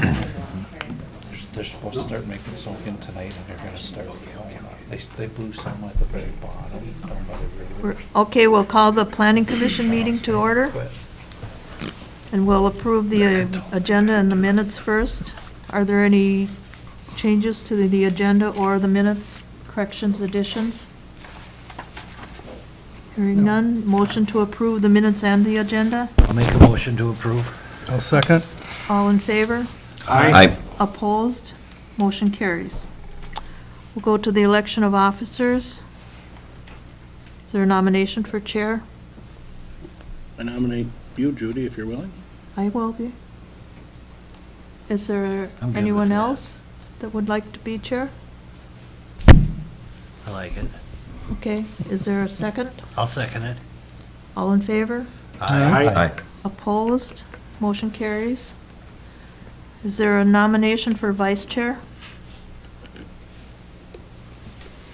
They're supposed to start making soaking tonight, and they're gonna start, they blew some at the very bottom. Down by the river. Okay, we'll call the planning commission meeting to order, and we'll approve the agenda and the minutes first. Are there any changes to the agenda or the minutes, corrections, additions? Hearing none, motion to approve the minutes and the agenda? I'll make a motion to approve. I'll second. All in favor? Aye. Opposed? Motion carries. We'll go to the election of officers. Is there a nomination for chair? I nominate you, Judy, if you're willing. I will be. Is there I'm good anyone with that. else that would like to be chair? I like it. Okay, is there a second? I'll second it. All in favor? Aye. Opposed? Motion carries. Is there a nomination for vice chair?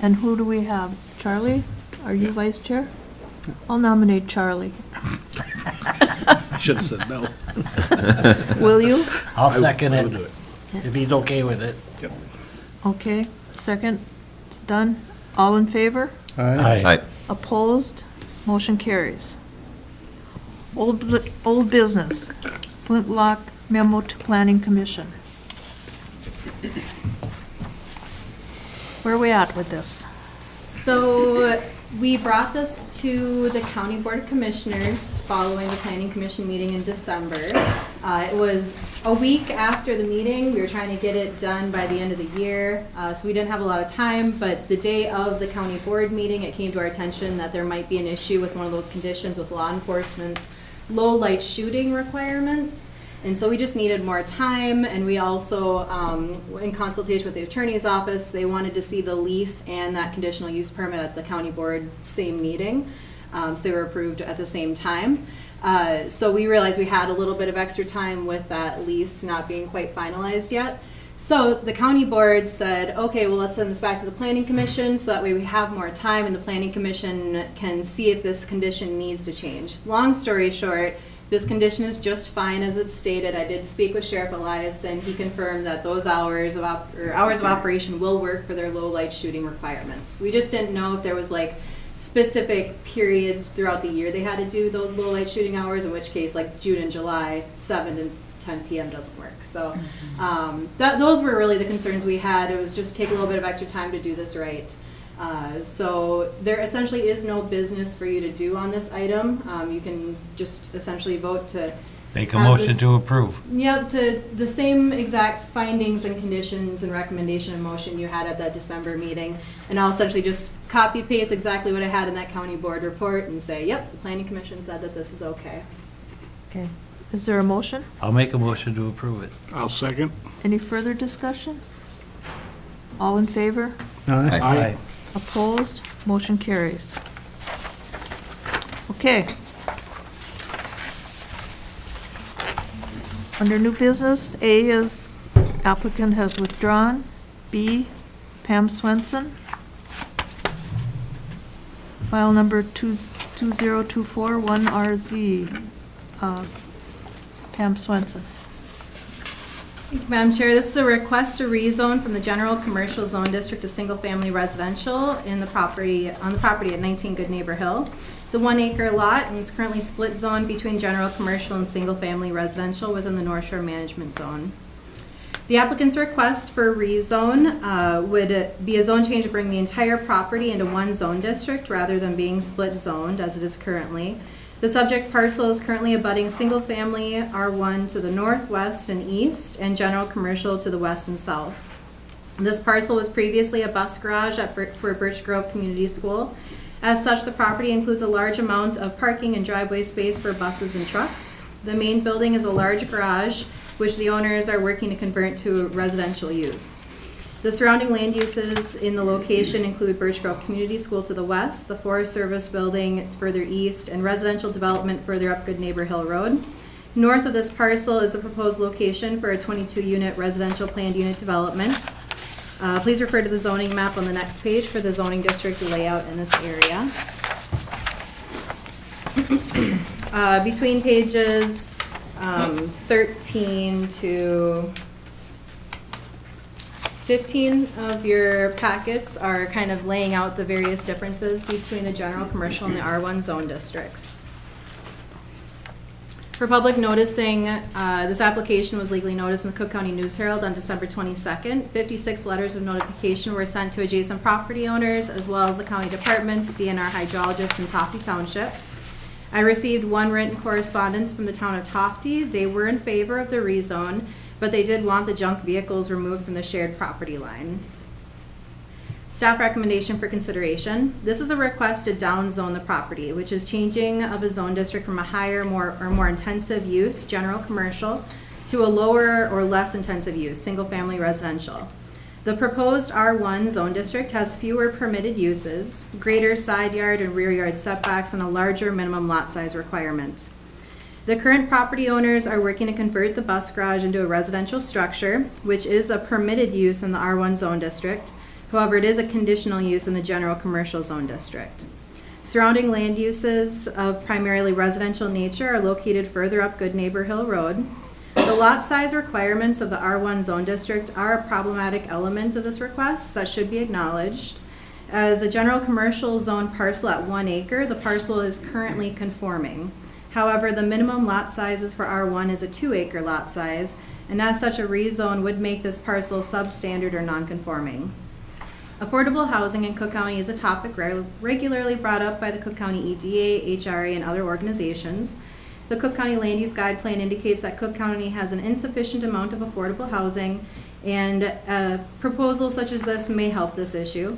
And who do we have? Charlie? Are you vice chair? I'll nominate Charlie. I should have said no. Will you? I'll second I will do it, it. if he's okay with it. Yep. Okay, second, it's done. All in favor? Aye. Opposed? Motion carries. Old business, Flintlock Memo to Planning Commission. Where are we at with this? So we brought this to the County Board of Commissioners following the Planning Commission meeting in December. It was a week after the meeting. We were trying to get it done by the end of the year, so we didn't have a lot of time, but the day of the county board meeting, it came to our attention that there might be an issue with one of those conditions with law enforcement's low light shooting requirements. And so we just needed more time, and we also, in consultation with the attorney's office, they wanted to see the lease and that conditional use permit at the county board same meeting. So they were approved at the same time. So we realized we had a little bit of extra time with that lease not being quite finalized yet. So the county board said, okay, well, let's send this back to the planning commission so that way we have more time and the planning commission can see if this condition needs to change. Long story short, this condition is just fine as it's stated. I did speak with Sheriff Elias, and he confirmed that those hours of operation will work for their low light shooting requirements. We just didn't know if there was like specific periods throughout the year they had to do those low light shooting hours, in which case like June and July, 7 to 10 p.m. doesn't work. So those were really the concerns we had. It was just take a little bit of extra time to do this right. So there essentially is no business for you to do on this item. You can just essentially vote to Make a have motion this- to approve. Yep, to the same exact findings and conditions and recommendation and motion you had at that December meeting. And I'll essentially just copy paste exactly what I had in that county board report and say, yep, the planning commission said that this is okay. Okay, is there a motion? I'll make a motion to approve it. I'll second. Any further discussion? All in favor? Aye. Opposed? Motion carries. Okay. Under new business, A is applicant has withdrawn. B, Pam Swenson. File number 20241RZ. Pam Swenson. Thank you, Madam Chair. This is a request to rezone from the general commercial zone district to single-family residential on the property at 19 Good Neighbor Hill. It's a 1 acre lot and it's currently split zone between general commercial and single-family residential within the North Shore Management Zone. The applicant's request for rezone would be a zone change to bring the entire property into one zone district rather than being split zoned as it is currently. The subject parcel is currently abutting single-family R1 to the northwest and east and general commercial to the west and south. This parcel was previously a bus garage for Birch Grove Community School. As such, the property includes a large amount of parking and driveway space for buses and trucks. The main building is a large garage, which the owners are working to convert to residential use. The surrounding land uses in the location include Birch Grove Community School to the west, the Forest Service Building further east, and residential development further up Good Neighbor Hill Road. North of this parcel is the proposed location for a 22-unit residential planned unit development. Please refer to the zoning map on the next page for the zoning district layout in this area. Between pages 13 to 15 of your packets are kind of laying out the various differences between the general commercial and the R1 zone districts. For public noticing, this application was legally noticed in the Cook County News Herald on December 22nd. 56 letters of notification were sent to adjacent property owners as well as the county departments, DNR hydrologists, and Tofte Township. I received one written correspondence from the town of Tofte. They were in favor of the rezone, but they did want the junk vehicles removed from the shared property line. Staff recommendation for consideration. This is a request to downzone the property, which is changing of a zone district from a higher, more intensive use, general commercial, to a lower or less intensive use, single-family residential. The proposed R1 zone district has fewer permitted uses, greater side yard and rear yard setbacks, and a larger minimum lot size requirement. The current property owners are working to convert the bus garage into a residential structure, which is a permitted use in the R1 zone district. However, it is a conditional use in the general commercial zone district. Surrounding land uses of primarily residential nature are located further up Good Neighbor Hill Road. The lot size requirements of the R1 zone district are a problematic element of this request that should be acknowledged. As a general commercial zone parcel at 1 acre, the parcel is currently conforming. However, the minimum lot sizes for R1 is a 2 acre lot size, and as such, a rezone would make this parcel substandard or non-conforming. Affordable housing in Cook County is a topic regularly brought up by the Cook County EDA, HRA, and other organizations. The Cook County Land Use Guide Plan indicates that Cook County has an insufficient amount of affordable housing, and a proposal such as this may help this issue.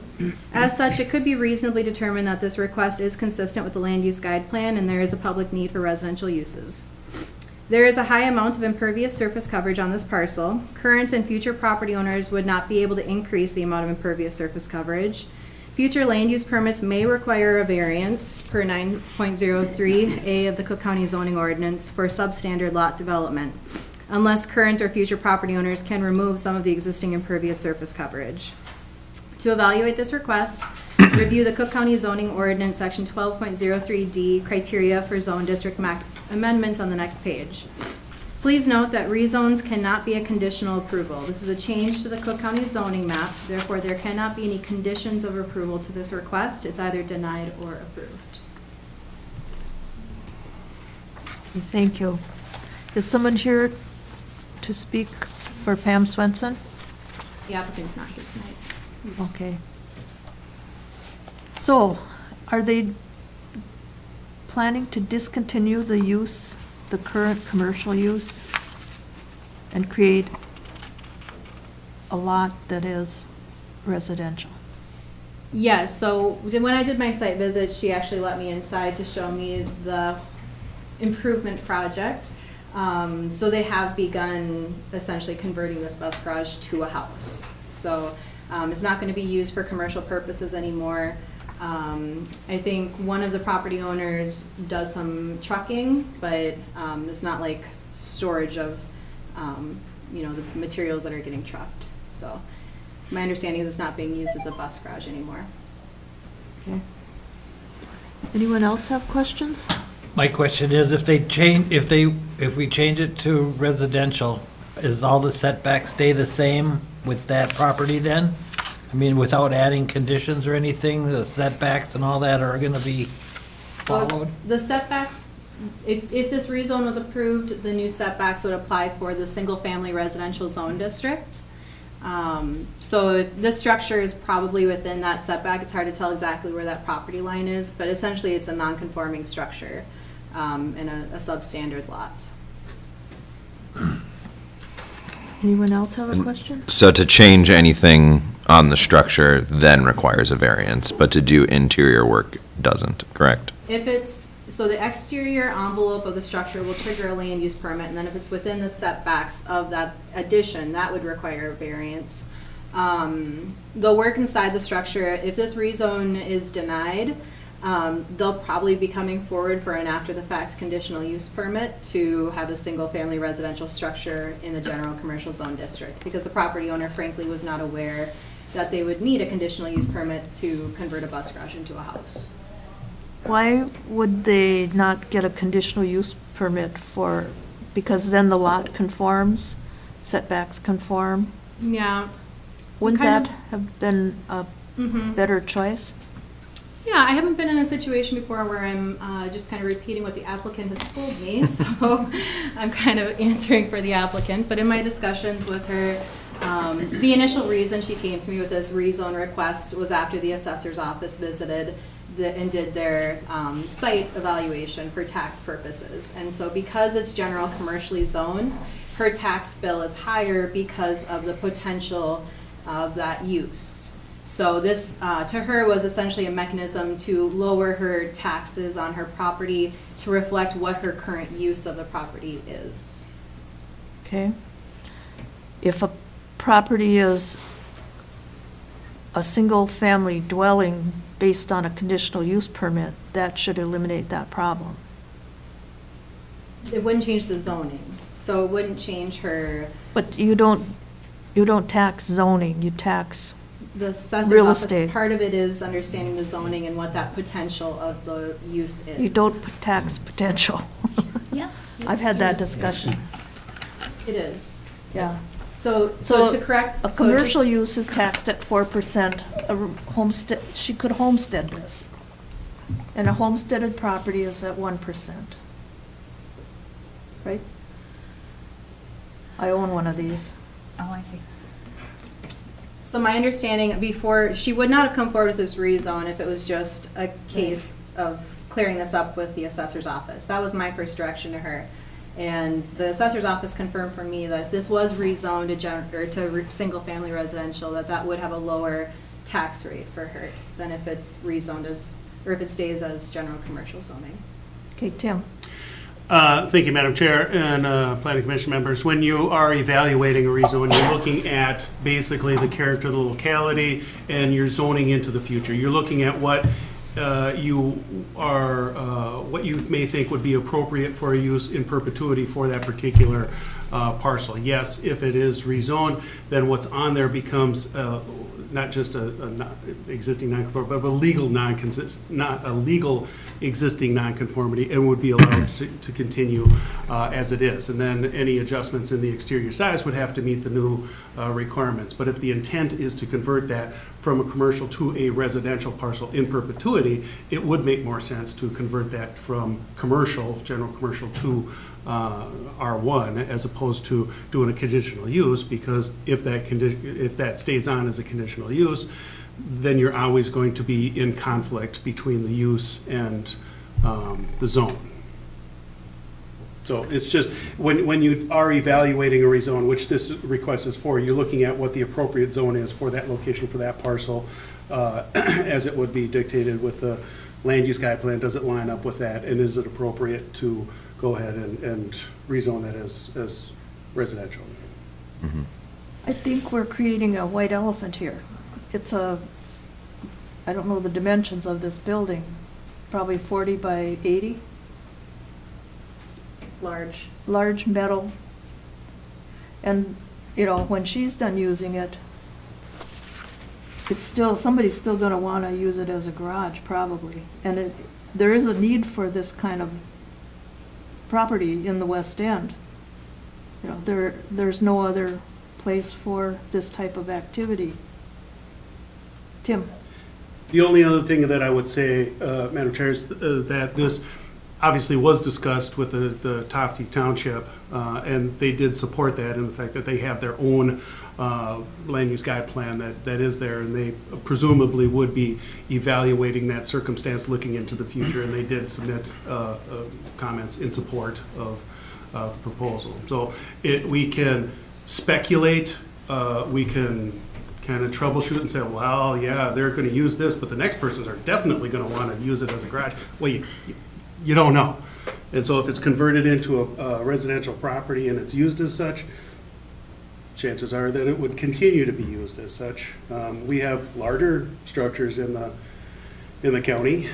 As such, it could be reasonably determined that this request is consistent with the Land Use Guide Plan and there is a public need for residential uses. There is a high amount of impervious surface coverage on this parcel. Current and future property owners would not be able to increase the amount of impervious surface coverage. Future land use permits may require a variance per 9.03A of the Cook County zoning ordinance for substandard lot development, unless current or future property owners can remove some of the existing impervious surface coverage. To evaluate this request, review the Cook County zoning ordinance section 12.03D criteria for zone district amendments on the next page. Please note that rezones cannot be a conditional approval. This is a change to the Cook County zoning map, therefore there cannot be any conditions of approval to this request. It's either denied or approved. Thank you. Is someone here to speak for Pam Swenson? The applicant's not here tonight. Okay. So, are they planning to discontinue the use, the current commercial use, and create a lot that is residential? Yes, so when I did my site visit, she actually let me inside to show me the improvement project. So they have begun essentially converting this bus garage to a house. So it's not going to be used for commercial purposes anymore. I think one of the property owners does some trucking, but it's not like storage of, the materials that are getting trucked. So my understanding is it's not being used as a bus garage anymore. Okay. Anyone else have questions? My question is, if we change it to residential, is all the setbacks stay the same with that property then? I mean, without adding conditions or anything, the setbacks and all that are gonna be So followed? the setbacks, if this rezone was approved, the new setbacks would apply for the single-family residential zone district. So this structure is probably within that setback. It's hard to tell exactly where that property line is, but essentially it's a non-conforming structure and a substandard lot. Anyone else have a question? So to change anything on the structure then requires a variance, but to do interior work doesn't, correct? So the exterior envelope of the structure will trigger a land use permit, and then if it's within the setbacks of that addition, that would require a variance. The work inside the structure, if this rezone is denied, they'll probably be coming forward for an after-the-fact conditional use permit to have a single-family residential structure in the general commercial zone district, because the property owner frankly was not aware that they would need a conditional use permit to convert a bus garage into a house. Why would they not get a conditional use permit because then the lot conforms, setbacks conform? Yeah. Wouldn't kind that of- have been a better choice? Yeah, I haven't been in a situation before where I'm just kind of repeating what the applicant has told me, so I'm kind of answering for the applicant. But in my discussions with her, the initial reason she came to me with this rezone request was after the assessor's office visited and did their site evaluation for tax purposes. And so because it's general commercially zoned, her tax bill is higher because of the potential of that use. So this, to her, was essentially a mechanism to lower her taxes on her property to reflect what her current use of the property is. Okay. If a property is a single-family dwelling based on a conditional use permit, that should eliminate that problem. It wouldn't change the zoning, so it wouldn't change her, But you don't tax zoning, you tax, the assessor's Real office. estate. Part of it is understanding the zoning and what that potential of the use is. you don't tax potential. Yeah. I've had that discussion, It is. yeah. So to correct. A so commercial just- use is taxed at 4%. A homestead, she could homestead this. And a homesteaded property is at 1%. Right? I own one of these. Oh, I see. So my understanding before, she would not have come forward with this rezone if it was just a case of clearing this up with the assessor's office. That was my first direction to her. And the assessor's office confirmed for me that if this was rezoned to single-family residential, that would have a lower tax rate for her than if it's rezoned as, or if it stays as general commercial zoning. Okay, Tim? Thank you, Madam Chair and Planning Commission members. When you are evaluating a rezone, you're looking at basically the character of the locality and you're zoning into the future. You're looking at what what you may think would be appropriate for a use in perpetuity for that particular parcel. Yes, if it is rezoned, then what's on there becomes not just a existing nonconformity, but a legal existing nonconformity, and would be allowed to continue as it is. And then any adjustments in the exterior size would have to meet the new requirements. But if the intent is to convert that from a commercial to a residential parcel in perpetuity, it would make more sense to convert that from commercial, general commercial, to R1 as opposed to doing a conditional use, because if that stays on as a conditional use, then you're always going to be in conflict between the use and the zone. So it's just, when you are evaluating a rezone, which this request is for, you're looking at what the appropriate zone is for that location, for that parcel, as it would be dictated with the land use guide plan. Does it line up with that, and is it appropriate to go ahead and rezone that as residential? I think we're creating a white elephant here. It's I don't know the dimensions of this building, probably 40 by 80, It's large. large metal. And, when she's done using it, somebody's still gonna wanna use it as a garage, probably. And there is a need for this kind of property in the West End. There's no other place for this type of activity. Tim? The only other thing that I would say, Madam Chair, is that this obviously was discussed with the Tofte Township, and they did support that in the fact that they have their own land use guide plan that is there, and they presumably would be evaluating that circumstance, looking into the future, and they did submit comments in support of the proposal. So we can speculate, we can kind of troubleshoot and say, well, yeah, they're going to use this, but the next persons are definitely going to want to use it as a garage. Well, you don't know. And so if it's converted into a residential property and it's used as such, chances are that it would continue to be used as such. We have larger structures in the county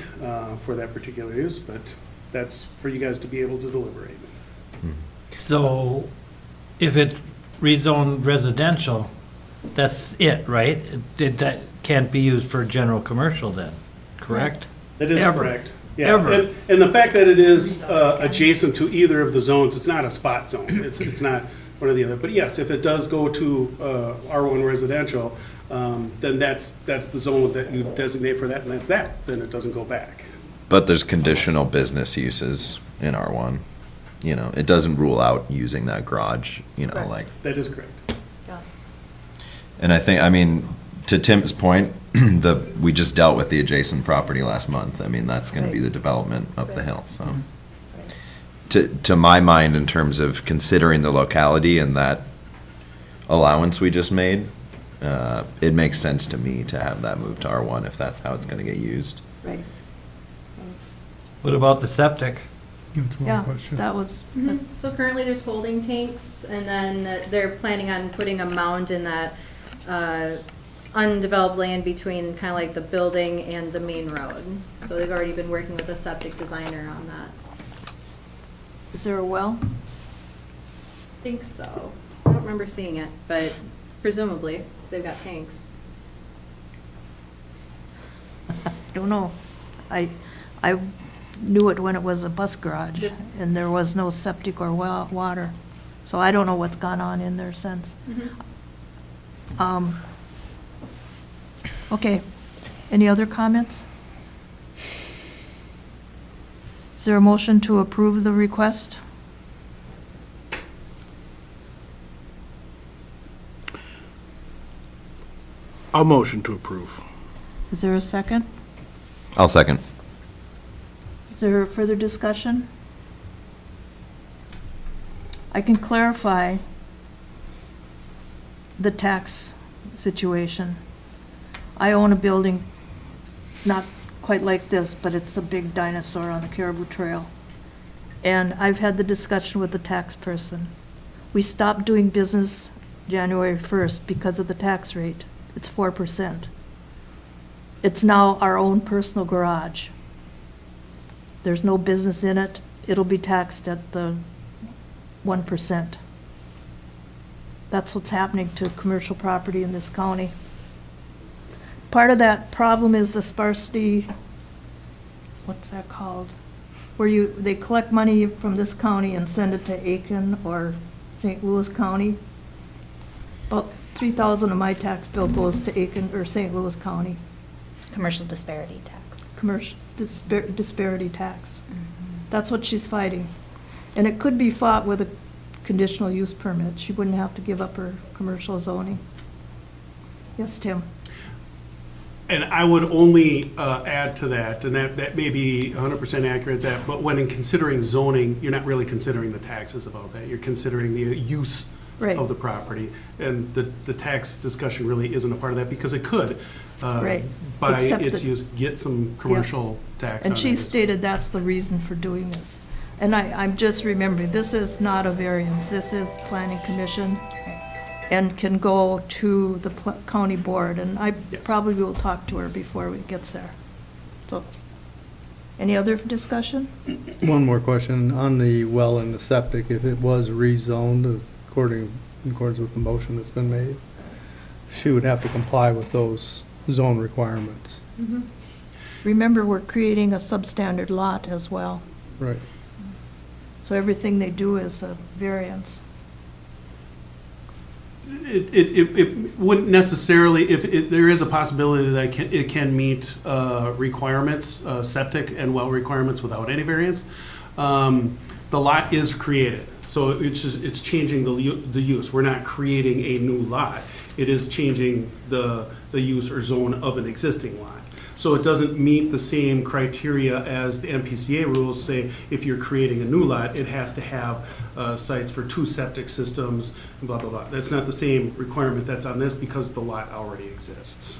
for that particular use, but that's for you guys to be able to deliberate. So if it's rezoned residential, that's it, right? That can't be used for general commercial then, correct? That is Ever. correct. Yeah. Ever. And the fact that it is adjacent to either of the zones, it's not a spot zone. It's not one or the other. But yes, if it does go to R1 residential, then that's the zone that you designate for that, and that's that. Then it doesn't go back. But there's conditional business uses in R1. You know, it doesn't rule out using that garage, you know, Correct. like. That is correct. Yeah. And I think, I mean, to Tim's point, we just dealt with the adjacent property last month. I mean, that's gonna be Right. the development up the Right. hill, so. To my mind, in terms of considering the locality and that allowance we just made, it makes sense to me to have that move to R1 if that's how it's gonna get used. Right. What about the septic? Yeah, that was, So currently there's holding tanks, and then they're planning on putting a mound in that undeveloped land between kind of like the building and the main road. So they've already been working with a septic designer on that. is there a well? I think so. I don't remember seeing it, but presumably they've got tanks. I don't know. I knew it when it was a bus garage, Yep. and there was no septic or well, water. So I don't know what's gone on in there since. Okay, any other comments? Is there a motion to approve the request? I'll motion to approve. Is there a second? I'll second. Is there further discussion? I can clarify the tax situation. I own a building, not quite like this, but it's a big dinosaur on the Caribou Trail. And I've had the discussion with the tax person. We stopped doing business January 1st because of the tax rate. It's 4%. It's now our own personal garage. There's no business in it. It'll be taxed at the 1%. That's what's happening to commercial property in this county. Part of that problem is the sparsity, what's that called? Where they collect money from this county and send it to Aiken or St. Louis County. About 3,000 of my tax bill goes to Aiken or St. Louis County. Commercial disparity tax. Commercial disparity tax. That's what she's fighting. And it could be fought with a conditional use permit. She wouldn't have to give up her commercial zoning. Yes, Tim? And I would only add to that, and that may be 100% accurate, but when in considering zoning, you're not really considering the taxes about that. You're considering the use Right. of the property. And the tax discussion really isn't a part of that, because it could, Right. by Except its that- use, get some commercial tax on And she it. stated that's the reason for doing this. And I'm just remembering, this is not a variance, this is planning commission and can go to the county board, and I Yes. probably will talk to her before it gets there. So, any other discussion? One more question on the well and the septic. If it was rezoned in accordance with the motion that's been made, she would have to comply with those zone requirements. Remember, we're creating a substandard lot as well, Right. so everything they do is a variance. It wouldn't necessarily, if there is a possibility that it can meet requirements, septic and well requirements without any variance. The lot is created, so it's changing the use. We're not creating a new lot. It is changing the use or zone of an existing lot. So it doesn't meet the same criteria as the MPCA rules say, if you're creating a new lot, it has to have sites for 2 septic systems, blah, blah, blah. That's not the same requirement that's on this because the lot already exists.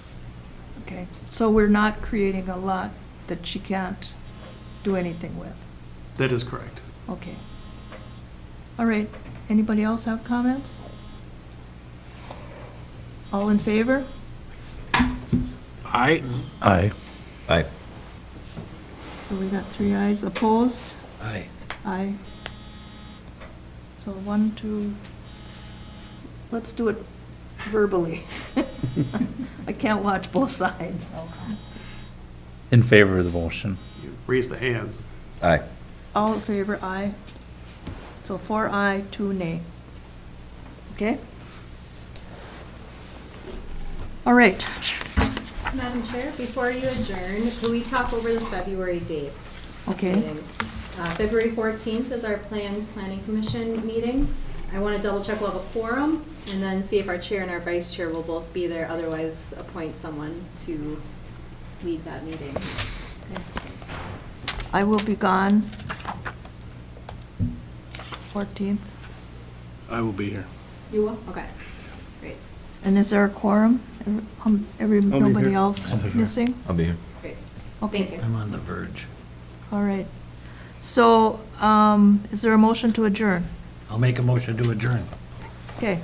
Okay, so we're not creating a lot that she can't do anything with. That is correct. Okay. All right, anybody else have comments? All in favor? Aye. Aye. Aye. So we got 3 ayes. Opposed? Aye. Aye. So 1, 2, let's do it verbally. I can't watch both sides. In favor of the motion. You raise the hands. Aye. All in favor, aye. So 4 aye, 2 nay. Okay? All right. Madam Chair, before you adjourn, can we talk over the February dates? Okay. February 14th is our planned planning commission meeting. I want to double check we'll have a quorum and then see if our chair and our vice chair will both be there. Otherwise, appoint someone to lead that meeting. I will be gone. 14th. I will be here. You will? Okay, great, And is there a quorum? Nobody here. else I'll be here. missing? I'll be here. great. Okay. Thank you. I'm on the verge. All right. So, is there a motion to adjourn? I'll make a motion to adjourn. Okay.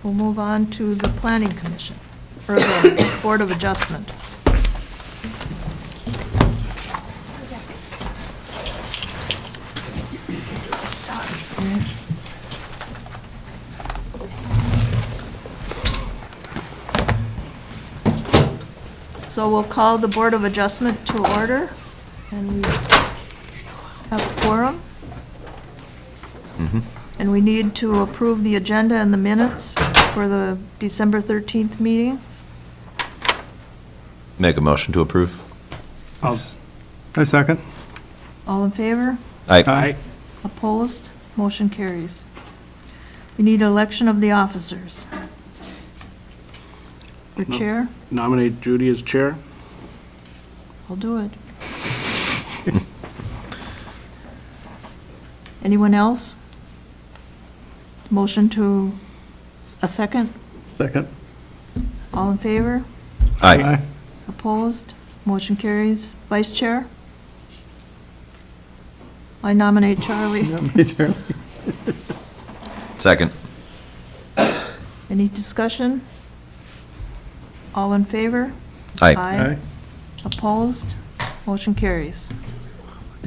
We'll move on to the planning commission, or the Board of Adjustment. So we'll call the Board of Adjustment to order, and we have a quorum. And we need to approve the agenda and the minutes for the December 13th meeting. Make a motion to approve. I second. All in favor? Aye. Opposed? Motion carries. We need election of the officers. Or No. chair? Nominate Judy as chair. I'll do it. Anyone else? Motion to, a second? Second. All in favor? Aye. Opposed? Motion carries. Vice Chair? I nominate Charlie. Second. Any discussion? All in favor? Aye. Opposed? Motion carries.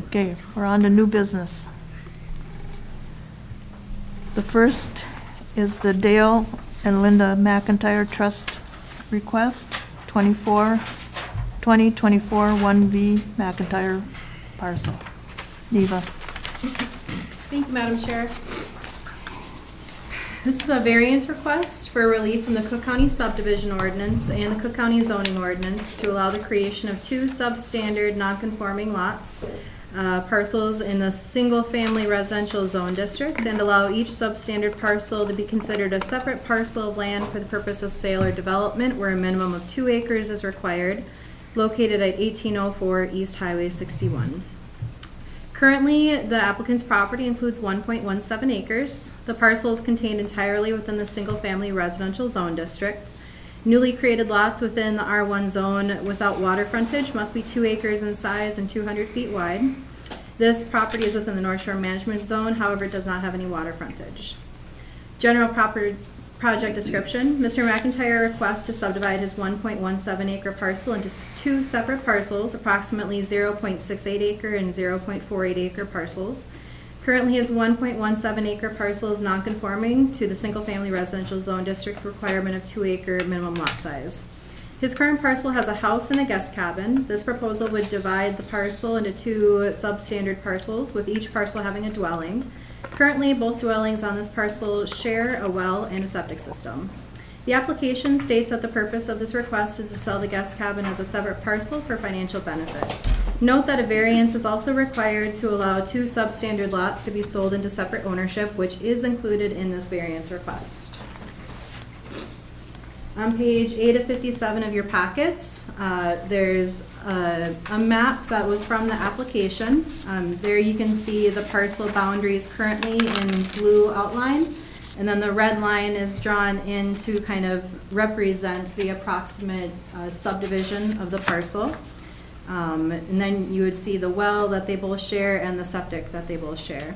Okay, we're on to new business. The first is the Dale and Linda McIntyre Trust request, 2024 1V McIntyre parcel. Neva. Thank you, Madam Chair. This is a variance request for relief from the Cook County subdivision ordinance and the Cook County zoning ordinance to allow the creation of two substandard non-conforming lots, parcels in the single-family residential zone district, and allow each substandard parcel to be considered a separate parcel of land for the purpose of sale or development where a minimum of 2 acres is required, located at 1804 East Highway 61. Currently, the applicant's property includes 1.17 acres. The parcel is contained entirely within the single-family residential zone district. Newly created lots within the R1 zone without water frontage must be 2 acres in size and 200 feet wide. This property is within the North Shore Management Zone, however, it does not have any water frontage. General project description. Mr. McIntyre requests to subdivide his 1.17 acre parcel into 2 separate parcels, approximately 0.68 acre and 0.48 acre parcels. Currently, his 1.17 acre parcel is non-conforming to the single-family residential zone district requirement of 2 acre minimum lot size. His current parcel has a house and a guest cabin. This proposal would divide the parcel into 2 substandard parcels, with each parcel having a dwelling. Currently, both dwellings on this parcel share a well and a septic system. The application states that the purpose of this request is to sell the guest cabin as a separate parcel for financial benefit. Note that a variance is also required to allow 2 substandard lots to be sold into separate ownership, which is included in this variance request. On page 8 of 57 of your packets, there's a map that was from the application. There you can see the parcel boundaries currently in blue outline, and then the red line is drawn in to kind of represent the approximate subdivision of the parcel. And then you would see the well that they both share and the septic that they both share.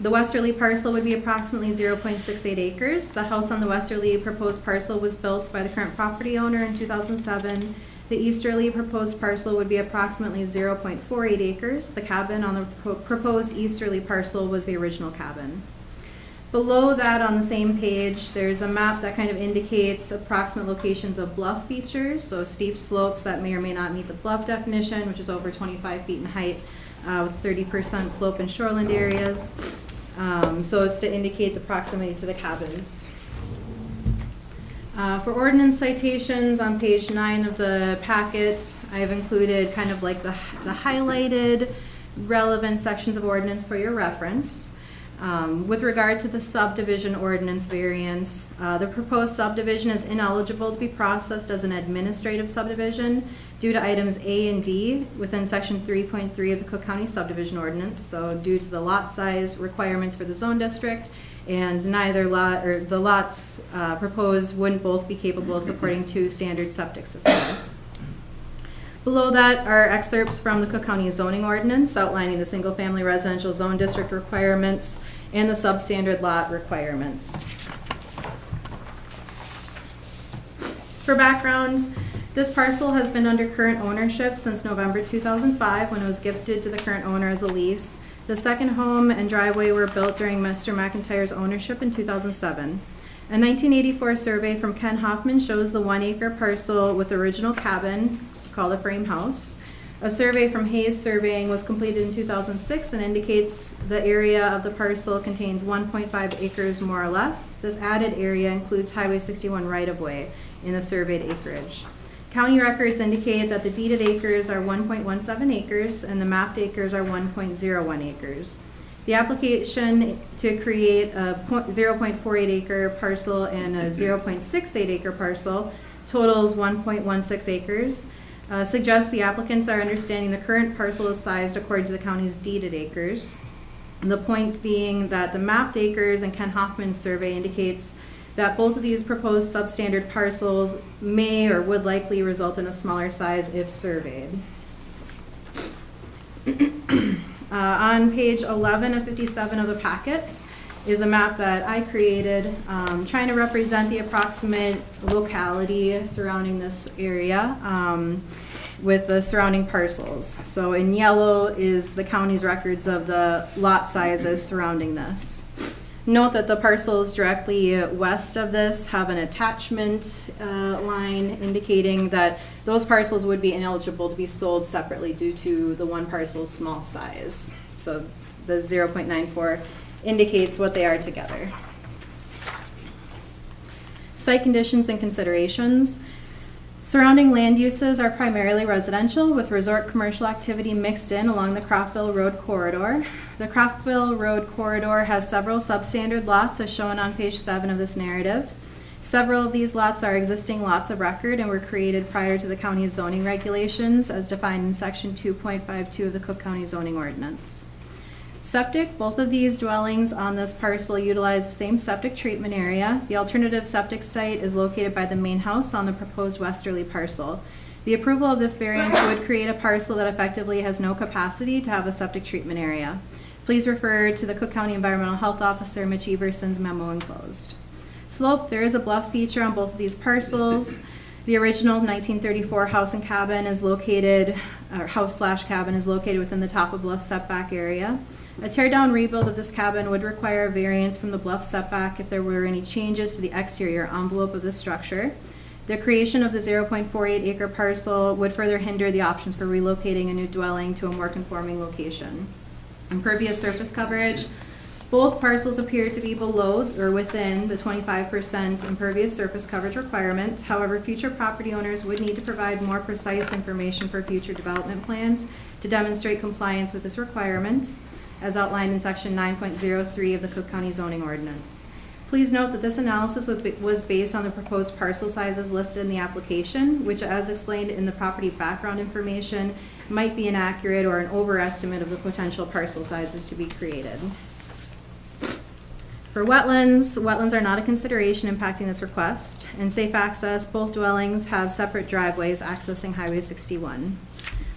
The westerly parcel would be approximately 0.68 acres. The house on the westerly proposed parcel was built by the current property owner in 2007. The easterly proposed parcel would be approximately 0.48 acres. The cabin on the proposed easterly parcel was the original cabin. Below that on the same page, there's a map that kind of indicates approximate locations of bluff features, so steep slopes that may or may not meet the bluff definition, which is over 25 feet in height, with 30% slope in shoreland areas. So it's to indicate the proximity to the cabins. For ordinance citations, on page 9 of the packet, I have included kind of like the highlighted relevant sections of ordinance for your reference. With regard to the subdivision ordinance variance, the proposed subdivision is ineligible to be processed as an administrative subdivision due to items A and D within section 3.3 of the Cook County subdivision ordinance. So due to the lot size requirements for the zone district, and neither lot, or the lots proposed wouldn't both be capable of supporting 2 standard septic systems. Below that are excerpts from the Cook County zoning ordinance outlining the single-family residential zone district requirements and the substandard lot requirements. For background, this parcel has been under current ownership since November 2005 when it was gifted to the current owner as a lease. The second home and driveway were built during Mr. McIntyre's ownership in 2007. A 1984 survey from Ken Hoffman shows the 1-acre parcel with the original cabin called a frame house. A survey from Hayes Surveying was completed in 2006 and indicates the area of the parcel contains 1.5 acres more or less. This added area includes Highway 61 right-of-way in the surveyed acreage. County records indicate that the deeded acres are 1.17 acres and the mapped acres are 1.01 acres. The application to create a 0.48 acre parcel and a 0.68 acre parcel totals 1.16 acres. Suggests the applicants are understanding the current parcel is sized according to the county's deeded acres. The point being that the mapped acres in Ken Hoffman's survey indicates that both of these proposed substandard parcels may or would likely result in a smaller size if surveyed. On page 11 of 57 of the packets is a map that I created trying to represent the approximate locality surrounding this area with the surrounding parcels. So in yellow is the county's records of the lot sizes surrounding this. Note that the parcels directly west of this have an attachment line indicating that those parcels would be ineligible to be sold separately due to the one parcel's small size. So the 0.94 indicates what they are together. Site conditions and considerations. Surrounding land uses are primarily residential with resort commercial activity mixed in along the Croftville Road corridor. The Croftville Road corridor has several substandard lots as shown on page 7 of this narrative. Several of these lots are existing lots of record and were created prior to the county's zoning regulations as defined in section 2.52 of the Cook County zoning ordinance. Septic, both of these dwellings on this parcel utilize the same septic treatment area. The alternative septic site is located by the main house on the proposed westerly parcel. The approval of this variance would create a parcel that effectively has no capacity to have a septic treatment area. Please refer to the Cook County Environmental Health Officer Mitch Everson's memo enclosed. Slope, there is a bluff feature on both of these parcels. The original 1934 house and cabin is located, or house/cabin is located within the top of bluff setback area. A tear-down rebuild of this cabin would require a variance from the bluff setback if there were any changes to the exterior envelope of the structure. The creation of the 0.48 acre parcel would further hinder the options for relocating a new dwelling to a more conforming location. Impervious surface coverage. Both parcels appear to be below or within the 25% impervious surface coverage requirement. However, future property owners would need to provide more precise information for future development plans to demonstrate compliance with this requirement, as outlined in section 9.03 of the Cook County zoning ordinance. Please note that this analysis was based on the proposed parcel sizes listed in the application, which, as explained in the property background information, might be inaccurate or an overestimate of the potential parcel sizes to be created. For wetlands, wetlands are not a consideration impacting this request. And safe access, both dwellings have separate driveways accessing Highway 61.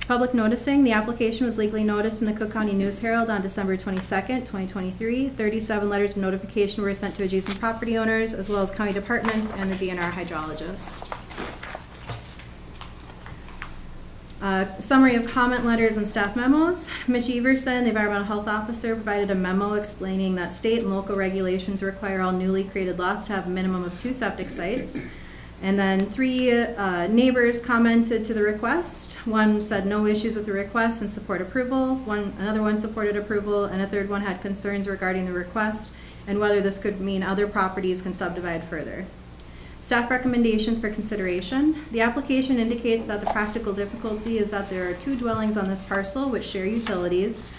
Public noticing, the application was legally noticed in the Cook County News Herald on December 22nd, 2023. 37 letters of notification were sent to adjacent property owners, as well as county departments and the DNR hydrologist. Summary of comment letters and staff memos. Mitch Everson, the Environmental Health Officer, provided a memo explaining that state and local regulations require all newly created lots to have a minimum of 2 septic sites. And then 3 neighbors commented to the request. One said no issues with the request and support approval. Another one supported approval, and a third one had concerns regarding the request and whether this could mean other properties can subdivide further. Staff recommendations for consideration. The application indicates that the practical difficulty is that there are 2 dwellings on this parcel which share utilities.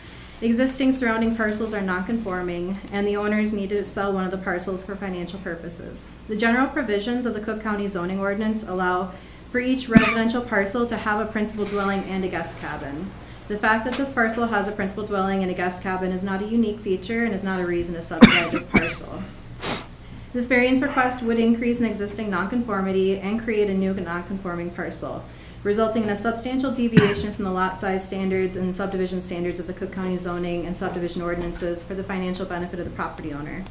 The existing surrounding parcels are non-conforming, and the owners need to sell one of the parcels for financial purposes. The general provisions of the Cook County zoning ordinance allow for each residential parcel to have a principal dwelling and a guest cabin. The fact that this parcel has a principal dwelling and a guest cabin is not a unique feature and is not a reason to subdivide this parcel. This variance request would increase an existing nonconformity and create a new nonconforming parcel, resulting in a substantial deviation from the lot size standards and subdivision standards of the Cook County zoning and subdivision ordinances for the financial benefit of the property owner.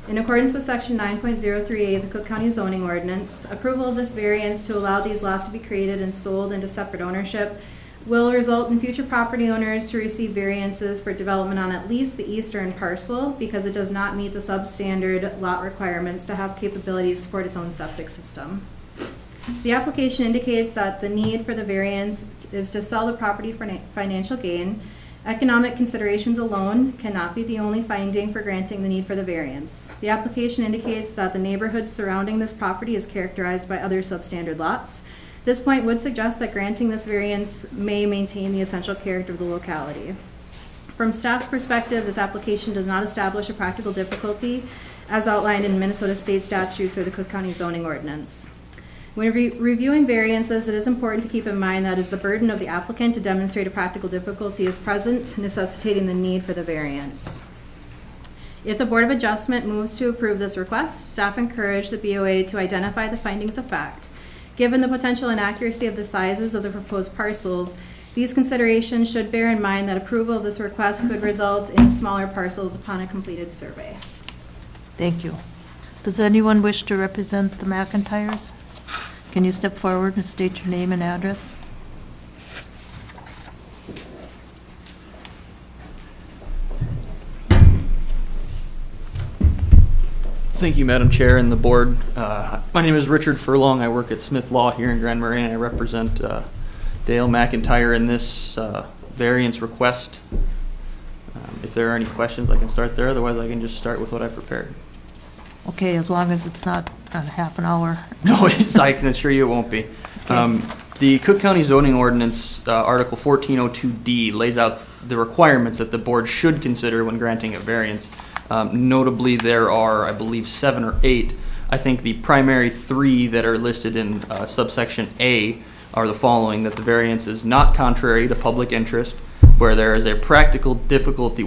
In accordance with section 9.03A of the Cook County zoning ordinance, approval of this variance to allow these lots to be created and sold into separate ownership will result in future property owners to receive variances for development on at least the eastern parcel because it does not meet the substandard lot requirements to have capability to support its own septic system. The application indicates that the need for the variance is to sell the property for financial gain. Economic considerations alone cannot be the only finding for granting the need for the variance. The application indicates that the neighborhood surrounding this property is characterized by other substandard lots. This point would suggest that granting this variance may maintain the essential character of the locality. From staff's perspective, this application does not establish a practical difficulty as outlined in Minnesota state statutes or the Cook County zoning ordinance. When reviewing variances, it is important to keep in mind that it is the burden of the applicant to demonstrate a practical difficulty is present, necessitating the need for the variance. If the Board of Adjustment moves to approve this request, staff encourage the BOA to identify the findings of fact. Given the potential inaccuracy of the sizes of the proposed parcels, these considerations should bear in mind that approval of this request could result in smaller parcels upon a completed survey. Thank you. Does anyone wish to represent the McIntyres? Can you step forward and state your name and address? Thank you, Madam Chair and the board. My name is Richard Furlong. I work at Smith Law here in Grand Marais, and I represent Dale McIntyre in this variance request. If there are any questions, I can start there. Otherwise, I can just start with what I prepared. Okay, as long as it's not half an hour. No, I can assure you it won't be. Okay. The Cook County zoning ordinance, Article 1402D, lays out the requirements that the board should consider when granting a variance. Notably, there are, I believe, 7 or 8. I think the primary 3 that are listed in subsection A are the following: that the variance is not contrary to public interest, where there is a practical difficulty,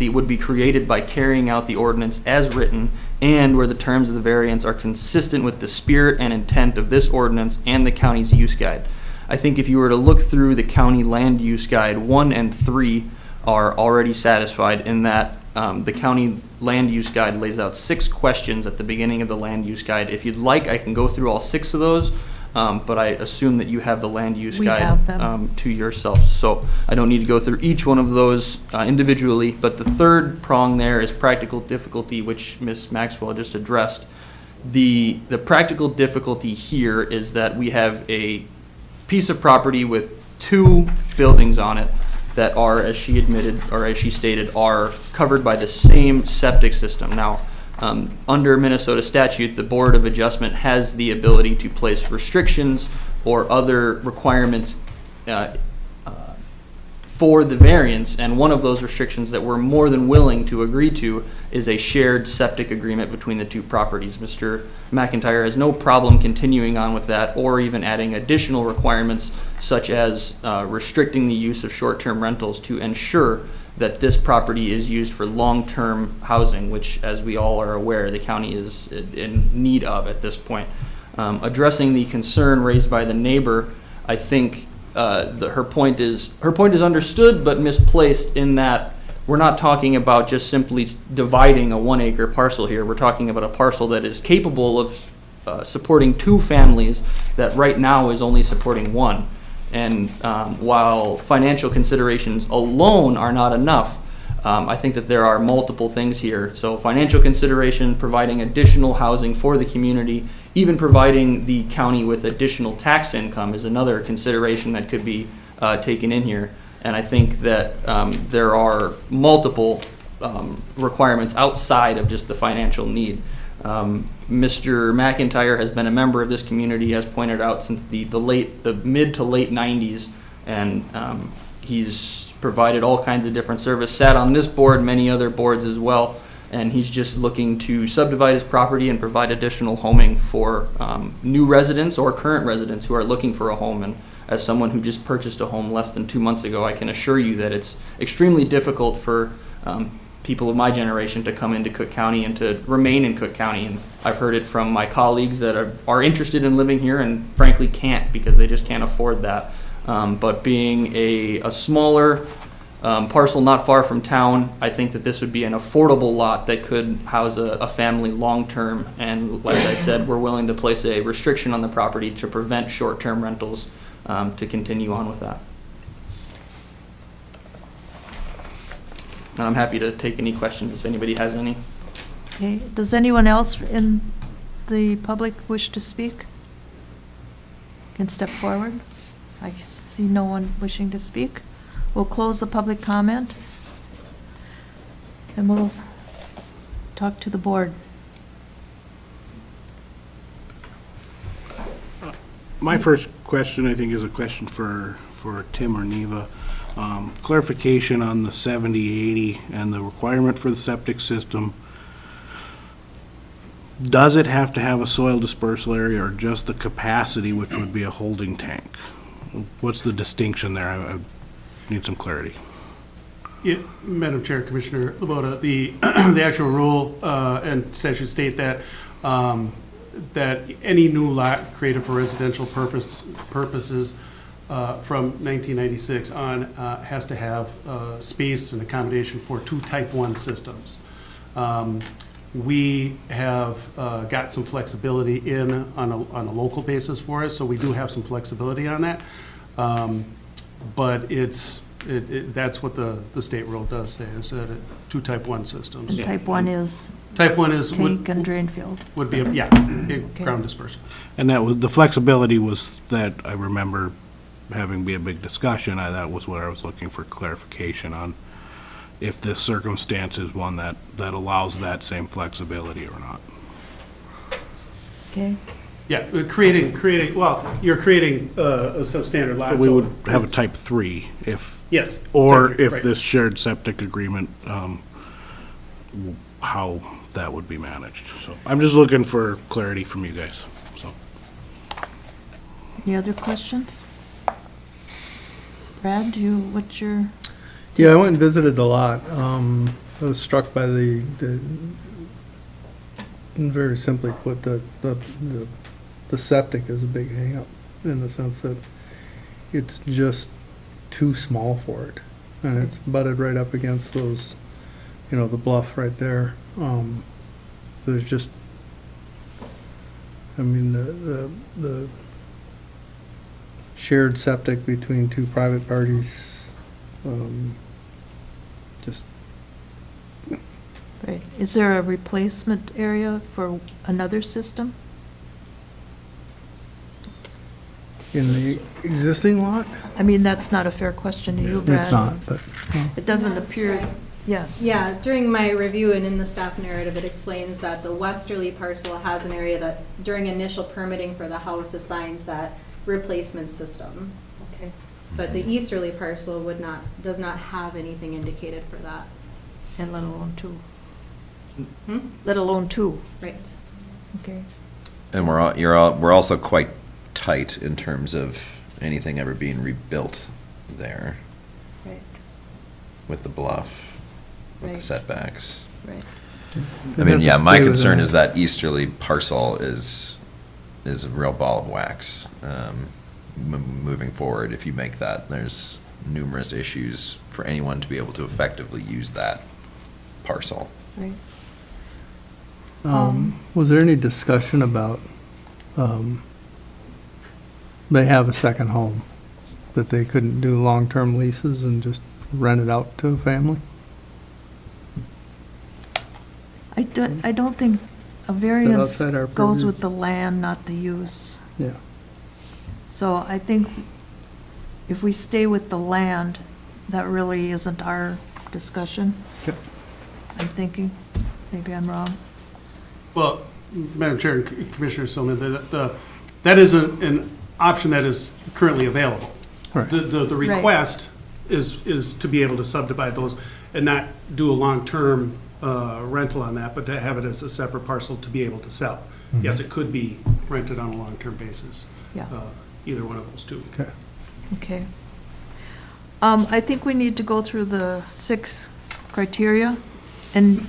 would be created by carrying out the ordinance as written, and where the terms of the variance are consistent with the spirit and intent of this ordinance and the county's use guide. I think if you were to look through the county land use guide, 1 and 3 are already satisfied in that the county land use guide lays out 6 questions at the beginning of the land use guide. If you'd like, I can go through all 6 of those. But I assume that you have the land use We guide have them. To yourself, so I don't need to go through each one of those individually. But the third prong there is practical difficulty, which Ms. Maxwell just addressed. The practical difficulty here is that we have a piece of property with 2 buildings on it that are, as she admitted, or as she stated, are covered by the same septic system. Now, under Minnesota statute, the Board of Adjustment has the ability to place restrictions or other requirements for the variance, and one of those restrictions that we're more than willing to agree to is a shared septic agreement between the 2 properties. Mr. McIntyre has no problem continuing on with that or even adding additional requirements such as restricting the use of short-term rentals to ensure that this property is used for long-term housing, which, as we all are aware, the county is in need of at this point. Addressing the concern raised by the neighbor, I think her point is understood but misplaced in that we're not talking about just simply dividing a 1-acre parcel here. We're talking about a parcel that is capable of supporting 2 families that right now is only supporting 1. And while financial considerations alone are not enough, I think that there are multiple things here. So financial consideration, providing additional housing for the community, even providing the county with additional tax income is another consideration that could be taken in here. And I think that there are multiple requirements outside of just the financial need. Mr. McIntyre has been a member of this community, has pointed out, since the mid to late 90s, and he's provided all kinds of different service, sat on this board, many other boards as well, and he's just looking to subdivide his property and provide additional homing for new residents or current residents who are looking for a home. And as someone who just purchased a home less than 2 months ago, I can assure you that it's extremely difficult for people of my generation to come into Cook County and to remain in Cook County. And I've heard it from my colleagues that are interested in living here and frankly can't because they just can't afford that. But being a smaller parcel not far from town, I think that this would be an affordable lot that could house a family long-term. And like I said, we're willing to place a restriction on the property to prevent short-term rentals to continue on with that. And I'm happy to take any questions if anybody has any. Okay, does anyone else in the public wish to speak? Can step forward. I see no one wishing to speak. We'll close the public comment. And we'll talk to the board. My first question, I think, is a question for Tim or Neva. Clarification on the 70/80 and the requirement for the septic system. Does it have to have a soil dispersal area or just the capacity, which would be a holding tank? What's the distinction there? I need some clarity. Yeah, Madam Chair, Commissioner Laboda, the actual rule and statute state that that any new lot created for residential purposes from 1996 on has to have space and accommodation for 2 Type 1 systems. We have got some flexibility on a local basis for it, so we do have some flexibility on that. But that's what the state rule does say, is that 2 Type 1 systems. Type 1 is Type 1 is tank and drain field. would be ground dispersal. And that was, the flexibility was that I remember having be a big discussion. That was what I was looking for clarification on, if this circumstance is one that allows that same flexibility or not. Okay, Yeah, creating. Well, you're creating a substandard lot. But we so would have a type 3 if, Yes. or technically, if right. this shared septic agreement, how that would be managed. So I'm just looking for clarity from you guys, so. any other questions? Brad, what's your, Yeah, I went and visited the lot. I was struck by the very simply put, the septic is a big hang-up in the sense that it's just too small for it. And it's butted right up against those, the bluff right there. There's just, the shared septic between 2 private parties, just, right, is there a replacement area for another system? in the existing lot? I mean, that's not a fair question to you, Brad. It's not, but, It doesn't Madam appear, Chair. yes. Yeah, during my review and in the staff narrative, it explains that the westerly parcel has an area that during initial permitting for the house assigns that replacement system. Okay. But the easterly parcel does not have anything indicated for that. And let alone 2. Hmm? Let alone 2, Right. okay. And we're also quite tight in terms of anything ever being rebuilt there Right, with the bluff, with the Right. setbacks. right. I mean, yeah, my concern is that easterly parcel is a real ball of wax. Moving forward, if you make that, there's numerous issues for anyone to be able to effectively use that parcel. Right. Was there any discussion about, they have a second home, that they couldn't do long-term leases and just rent it out to a family? I don't think a variance outside our goes purview? with the land, not the use. Yeah. So I think if we stay with the land, that really isn't our discussion. Okay. I'm thinking, maybe I'm wrong. Well, Madam Chair and Commissioner Silman, that is an option that is currently available. Right. The request is to be able to subdivide those and not do a long-term rental on that, but to have it as a separate parcel to be able to sell. Yes, it could be rented on a long-term basis. Yeah. Either one of those two. Okay. Okay. I think we need to go through the 6 criteria, and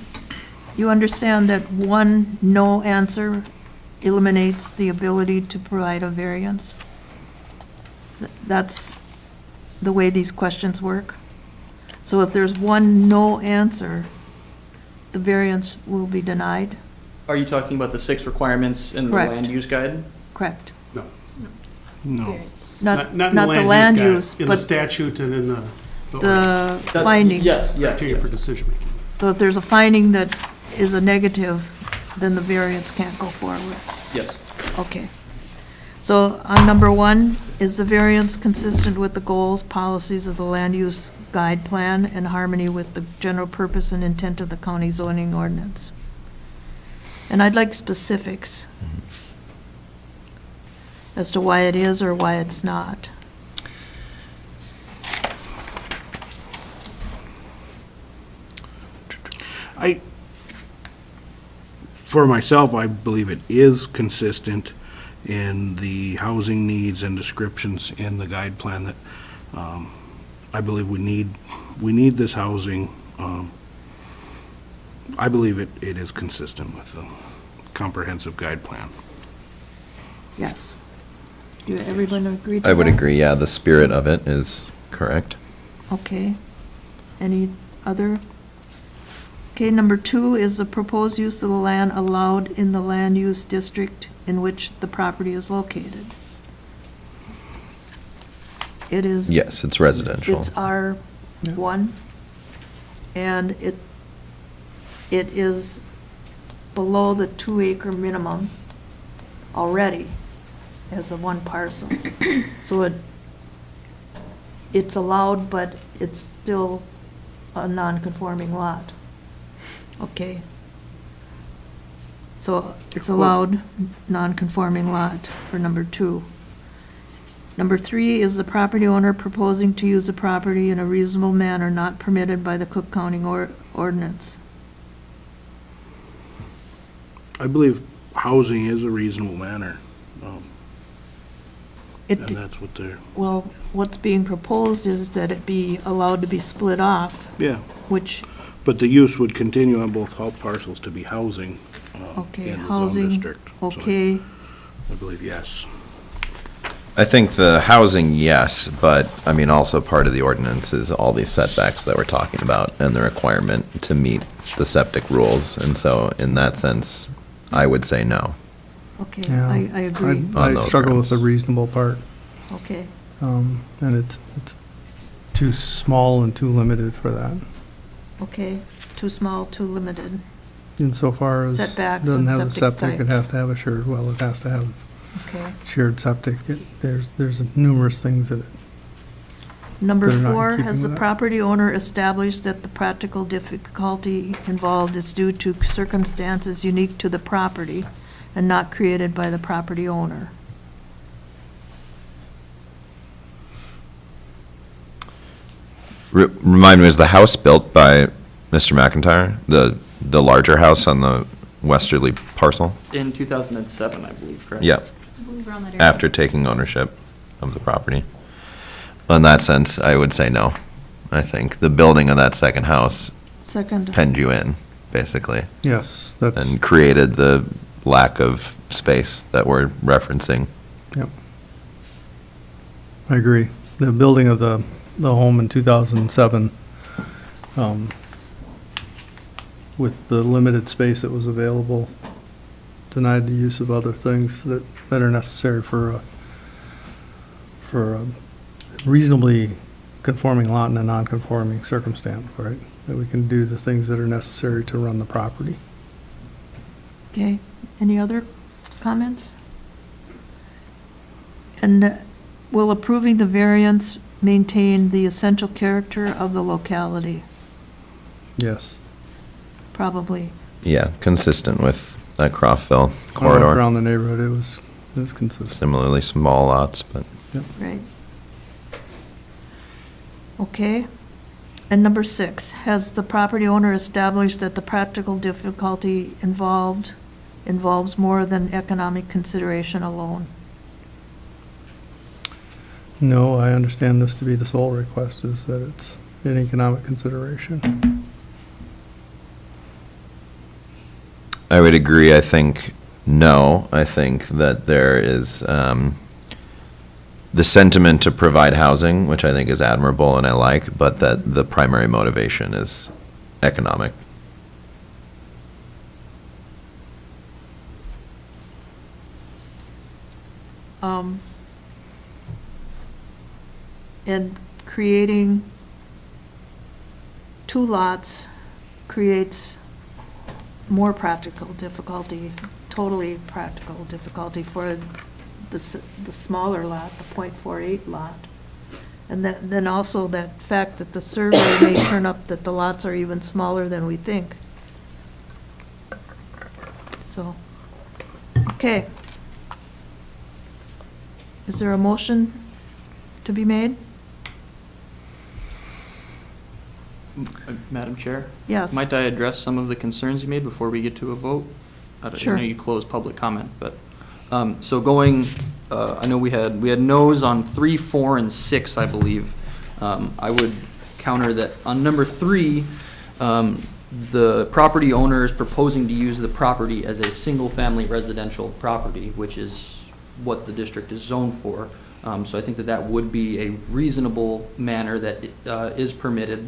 you understand that one no answer eliminates the ability to provide a variance? That's the way these questions work. So if there's one no answer, the variance will be denied? Are you talking about the 6 requirements in the Correct. land use guide? Correct. No. No. Variance. Not in the land guide, use, in the but statute and in the the That's- findings. Yes, yes, criteria for yes. decision-making. So if there's a finding that is a negative, then the variance can't go forward. Yes. Okay. So on number 1, is the variance consistent with the goals, policies of the land use guide plan and harmony with the general purpose and intent of the county zoning ordinance? And I'd like specifics as to why it is or why it's not. For myself, I believe it is consistent in the housing needs and descriptions in the guide plan that I believe we need this housing. I believe it is consistent with the comprehensive guide plan. Yes. Do everyone agree to that? I would agree, yeah, the spirit of it is correct. Okay. Any other? Okay, number 2, is the proposed use of the land allowed in the land use district in which the property is located? It is. Yes, it's residential. It's R1, and it is below the 2-acre minimum already as a 1 parcel. So it's allowed, but it's still a non-conforming lot. Okay. So it's allowed non-conforming lot for number 2. Number 3, is the property owner proposing to use the property in a reasonable manner not permitted by the Cook County ordinance? I believe housing is a reasonable manner, It, and that's what they're, well, what's being proposed is that it be allowed to be split off, yeah. which, But the use would continue on both parcels to be housing okay, in the zone housing, district. So okay, I believe yes. I think the housing, yes, but, I mean, also part of the ordinance is all these setbacks that we're talking about and the requirement to meet the septic rules. And so, in that sense, I would say no. okay, Yeah. I agree, On I those struggle with the grounds. reasonable part, okay, and it's too small and too limited for that. okay, too small, too limited, Insofar as Setbacks doesn't and have a septic septic, it sites. has to have a shared well, it has to have okay. shared septic. There's numerous things that, Number They're not in 4, keeping has the with that. property owner established that the practical difficulty involved is due to circumstances unique to the property and not created by the property owner? Remind me, was the house built by Mr. McIntyre? The larger house on the westerly parcel? In 2007, I believe, correct? Yeah, I believe around that area. after taking ownership of the property. In that sense, I would say no. I think the building of that second house Second, penned you in, basically, yes, that's, and created the lack of space that we're referencing. yep. I agree. The building of the home in 2007, with the limited space that was available, denied the use of other things that are necessary for a reasonably conforming lot in a non-conforming circumstance, right? That we can do the things that are necessary to run the property. okay, any other comments? And will approving the variance maintain the essential character of the locality? Yes. Probably. Yeah, consistent with that Croftville Around corridor. the neighborhood, it was consistent. Similarly small lots, but Right. Okay. And number 6, has the property owner established that the practical difficulty involves more than economic consideration alone? No, I understand this to be the sole request, is that it's an economic consideration. I would agree. I think no. I think that there is the sentiment to provide housing, which I think is admirable and I like, but that the primary motivation is economic. And creating 2 lots creates more practical difficulty, totally practical difficulty for the smaller lot, the .48 lot. And then also that fact that the survey may turn up that the lots are even smaller than we think. So, okay. Is there a motion to be made? Madam Chair? Yes. Might I address some of the concerns you made before we get to a vote? Sure. I know you closed public comment, but, so going, I know we had no's on 3, 4, and 6, I believe. I would counter that on number 3, the property owner is proposing to use the property as a single-family residential property, which is what the district is zoned for. So I think that would be a reasonable manner that is permitted.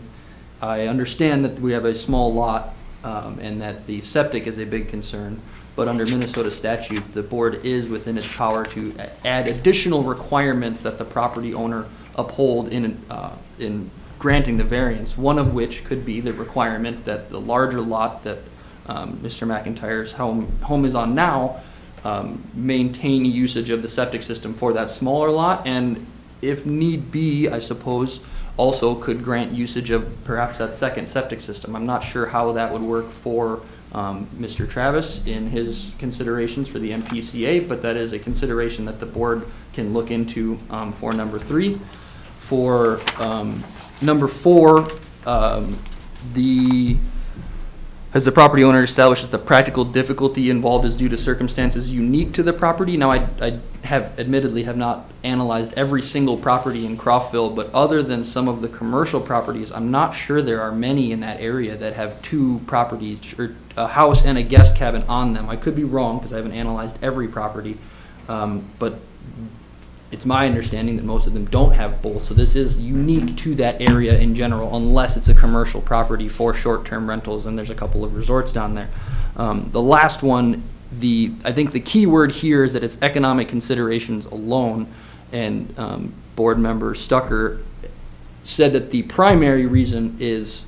I understand that we have a small lot and that the septic is a big concern, but under Minnesota statute, the board is within its power to add additional requirements that the property owner uphold in granting the variance, one of which could be the requirement that the larger lot that Mr. McIntyre's home is on now maintain usage of the septic system for that smaller lot, and if need be, I suppose, also could grant usage of perhaps that second septic system. I'm not sure how that would work for Mr. Travis in his considerations for the MPCA, but that is a consideration that the board can look into for number 3. For number 4, has the property owner establishes the practical difficulty involved is due to circumstances unique to the property. Now, I have admittedly have not analyzed every single property in Croftville, but other than some of the commercial properties, I'm not sure there are many in that area that have 2 properties, or a house and a guest cabin on them. I could be wrong because I haven't analyzed every property, but it's my understanding that most of them don't have both. So this is unique to that area in general, unless it's a commercial property for short-term rentals, and there's a couple of resorts down there. The last one, I think the key word here is that it's economic considerations alone, and board member Stucker said that the primary reason is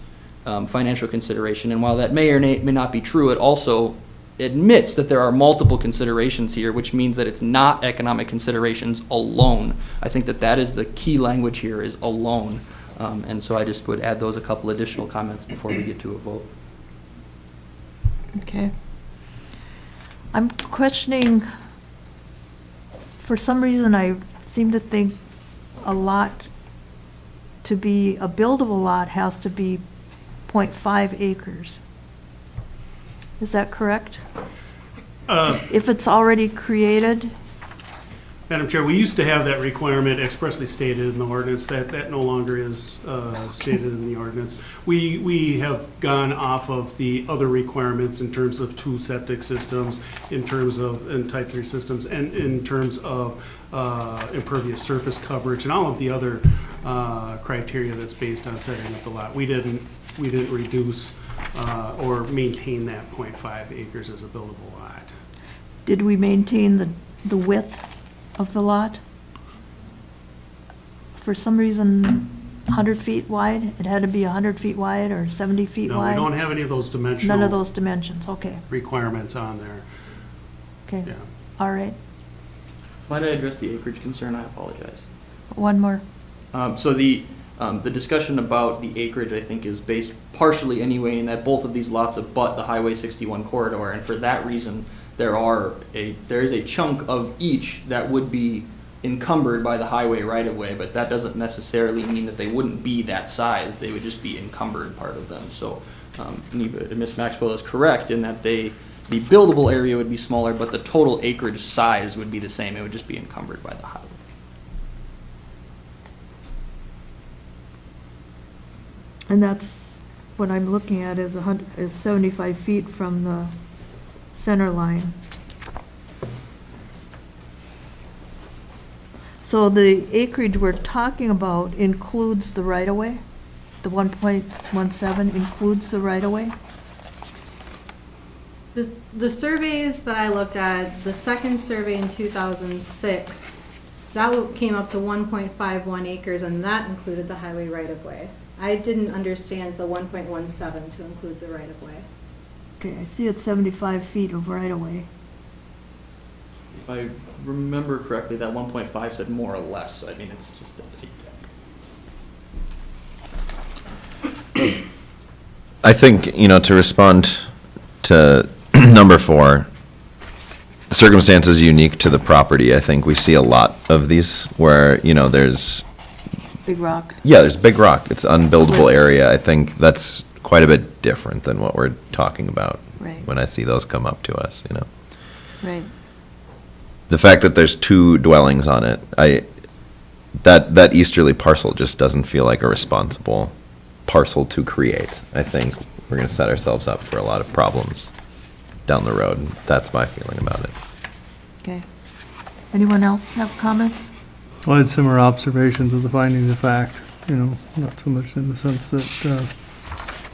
financial consideration, and while that may or may not be true, it also admits that there are multiple considerations here, which means that it's not economic considerations alone. I think that is the key language here, is alone. And so I just would add those a couple additional comments before we get to a vote. Okay. I'm questioning, for some reason I seem to think a lot, to be a buildable lot, has to be 0.5 acres. Is that correct? If it's already created? Madam Chair, we used to have that requirement expressly stated in the ordinance. That no longer is stated in the ordinance. We have gone off of the other requirements in terms of 2 septic systems, in terms of and type 3 systems, and in terms of impervious surface coverage and all of the other criteria that's based on setting up the lot. We didn't reduce or maintain that 0.5 acres as a buildable lot. Did we maintain the width of the lot? For some reason, 100 feet wide? It had to be 100 feet wide or 70 feet No, wide? we don't have any of those dimensional. None of those dimensions, okay. Requirements on there. Okay, Yeah. all right. Might I address the acreage concern? I apologize. One more. So the The discussion about the acreage, I think, is based partially anyway in that both of these lots abut the Highway 61 corridor, and for that reason, there is a chunk of each that would be encumbered by the highway right-of-way, but that doesn't necessarily mean that they wouldn't be that size. They would just be encumbered part of them. So Ms. Maxwell is correct in that the buildable area would be smaller, but the total acreage size would be the same. It would just be encumbered by the highway. And that's what I'm looking at is 75 feet from the center line. So the acreage we're talking about includes the right-of-way? The 1.17 includes the right-of-way? The surveys that I looked at, the second survey in 2006, that came up to 1.51 acres, and that included the highway right-of-way. I didn't understand the 1.17 to include the right-of-way. Okay, I see it's 75 feet of right-of-way. If I remember correctly, that 1.5 said more or less. I mean, it's just I think, to respond to number 4, the circumstance is unique to the property. I think we see a lot of these where, there's, Big rock. there's big rock. It's unbuildable area. I think that's quite a bit different than what we're talking about. Right. When I see those come up to us, Right. The fact that there's 2 dwellings on it, that easterly parcel just doesn't feel like a responsible parcel to create. I think we're going to set ourselves up for a lot of problems down the road. That's my feeling about it. Okay. Anyone else have comments? Well, I had similar observations of the findings of fact, not so much in the sense that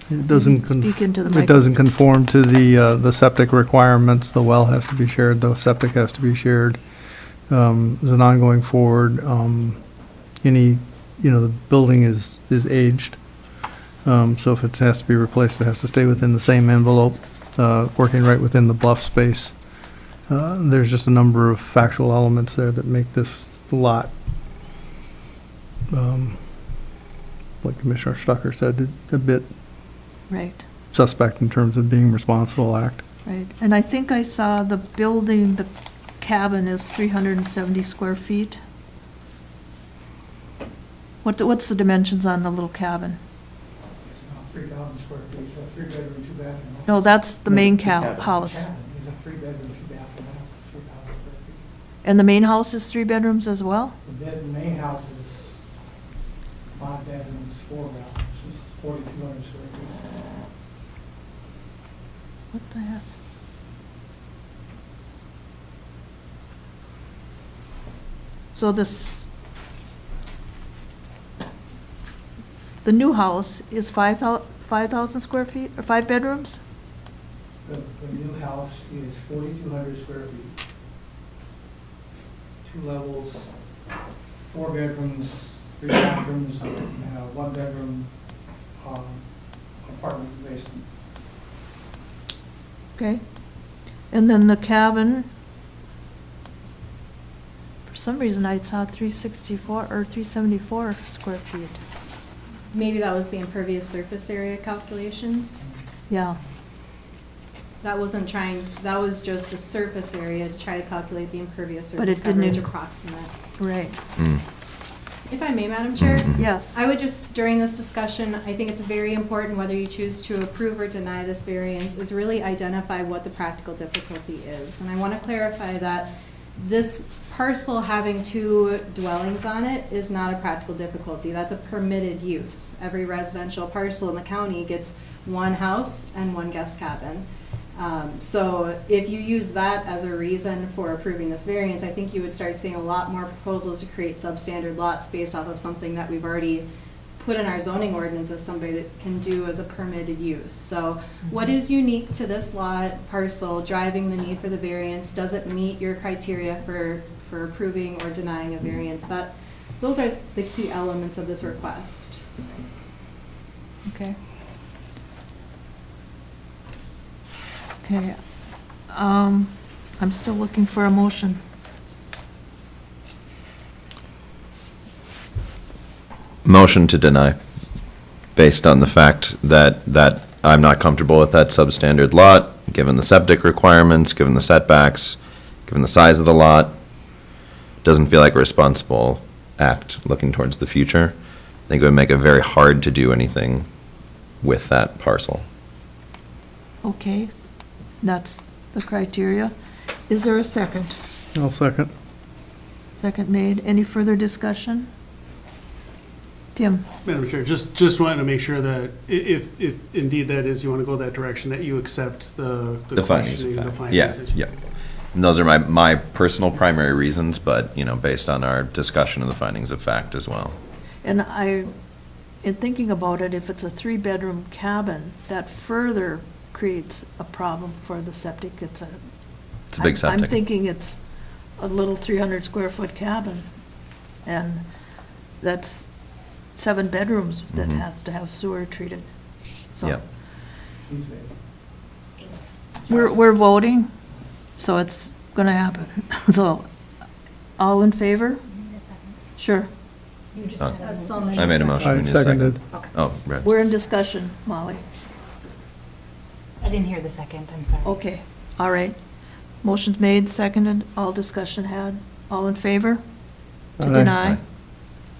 it doesn't Speak into the it doesn't conform to the septic requirements. The well has to be shared, the septic has to be shared. As an ongoing forward, the building is aged. So if it has to be replaced, it has to stay within the same envelope, working right within the bluff space. There's just a number of factual elements there that make this lot, like Commissioner Stucker said, a bit Right, suspect in terms of being responsible act. right. And I think I saw the building, the cabin is 370 square feet. What's the dimensions on the little cabin? It's about 3,000 square feet, it's a 3-bedroom, 2-bathroom house. No, that's the main house. Cabin is a 3-bedroom, 2-bathroom house, it's 3,000 square feet. And the main house is 3 bedrooms as well? The main house is 5 bedrooms, 4 bathrooms, it's 4,200 square feet. What the heck? So the new house is 5,000 square feet, or 5 bedrooms? The new house is 4,200 square feet. 2 levels, 4 bedrooms, 3 bathrooms, 1-bedroom apartment basement. Okay. And then the cabin, for some reason I saw 364 or 374 square feet. Maybe that was the impervious surface area calculations. Yeah, That wasn't that was just a surface area to try to calculate the impervious But surface it didn't coverage inc- approximate. right. If I may, Madam Chair? Yes. I would just, during this discussion, I think it's very important whether you choose to approve or deny this variance is really identify what the practical difficulty is. And I want to clarify that this parcel having 2 dwellings on it is not a practical difficulty. That's a permitted use. Every residential parcel in the county gets 1 house and 1 guest cabin. So if you use that as a reason for approving this variance, I think you would start seeing a lot more proposals to create substandard lots based off of something that we've already put in our zoning ordinance as somebody that can do as a permitted use. So what is unique to this lot parcel driving the need for the variance? Does it meet your criteria for approving or denying a variance? Those are the key elements of this request. Okay. Okay. I'm still looking for a motion. motion to deny, based on the fact that I'm not comfortable with that substandard lot, given the septic requirements, given the setbacks, given the size of the lot. Doesn't feel like a responsible act looking towards the future. I think it would make it very hard to do anything with that parcel. Okay, that's the criteria. Is there a second? I'll second. Second made. Any further discussion? Tim? Madam Chair, just wanted to make sure that if indeed that is, you want to go that direction, that you accept the Findings questioning, of the fact. findings. Yeah, that you- yeah. And those are my personal primary reasons, but, based on our discussion of the findings of fact as well. And in thinking about it, if it's a 3-bedroom cabin, that further creates a problem for the septic. It's a big septic. I'm thinking it's a little 300-square-foot cabin, and that's 7 bedrooms that Mhm. have to have sewer treated. So Yeah. we're voting, so it's going to happen. So, all in favor? Sure. You just Uh, had a so motion. I made a motion. I We need a second. seconded. Okay. Oh, right. We're in discussion, Molly. I didn't hear the second, I'm sorry. Okay, all right. Motion's made, seconded, all discussion had. All in favor? To Aye. deny?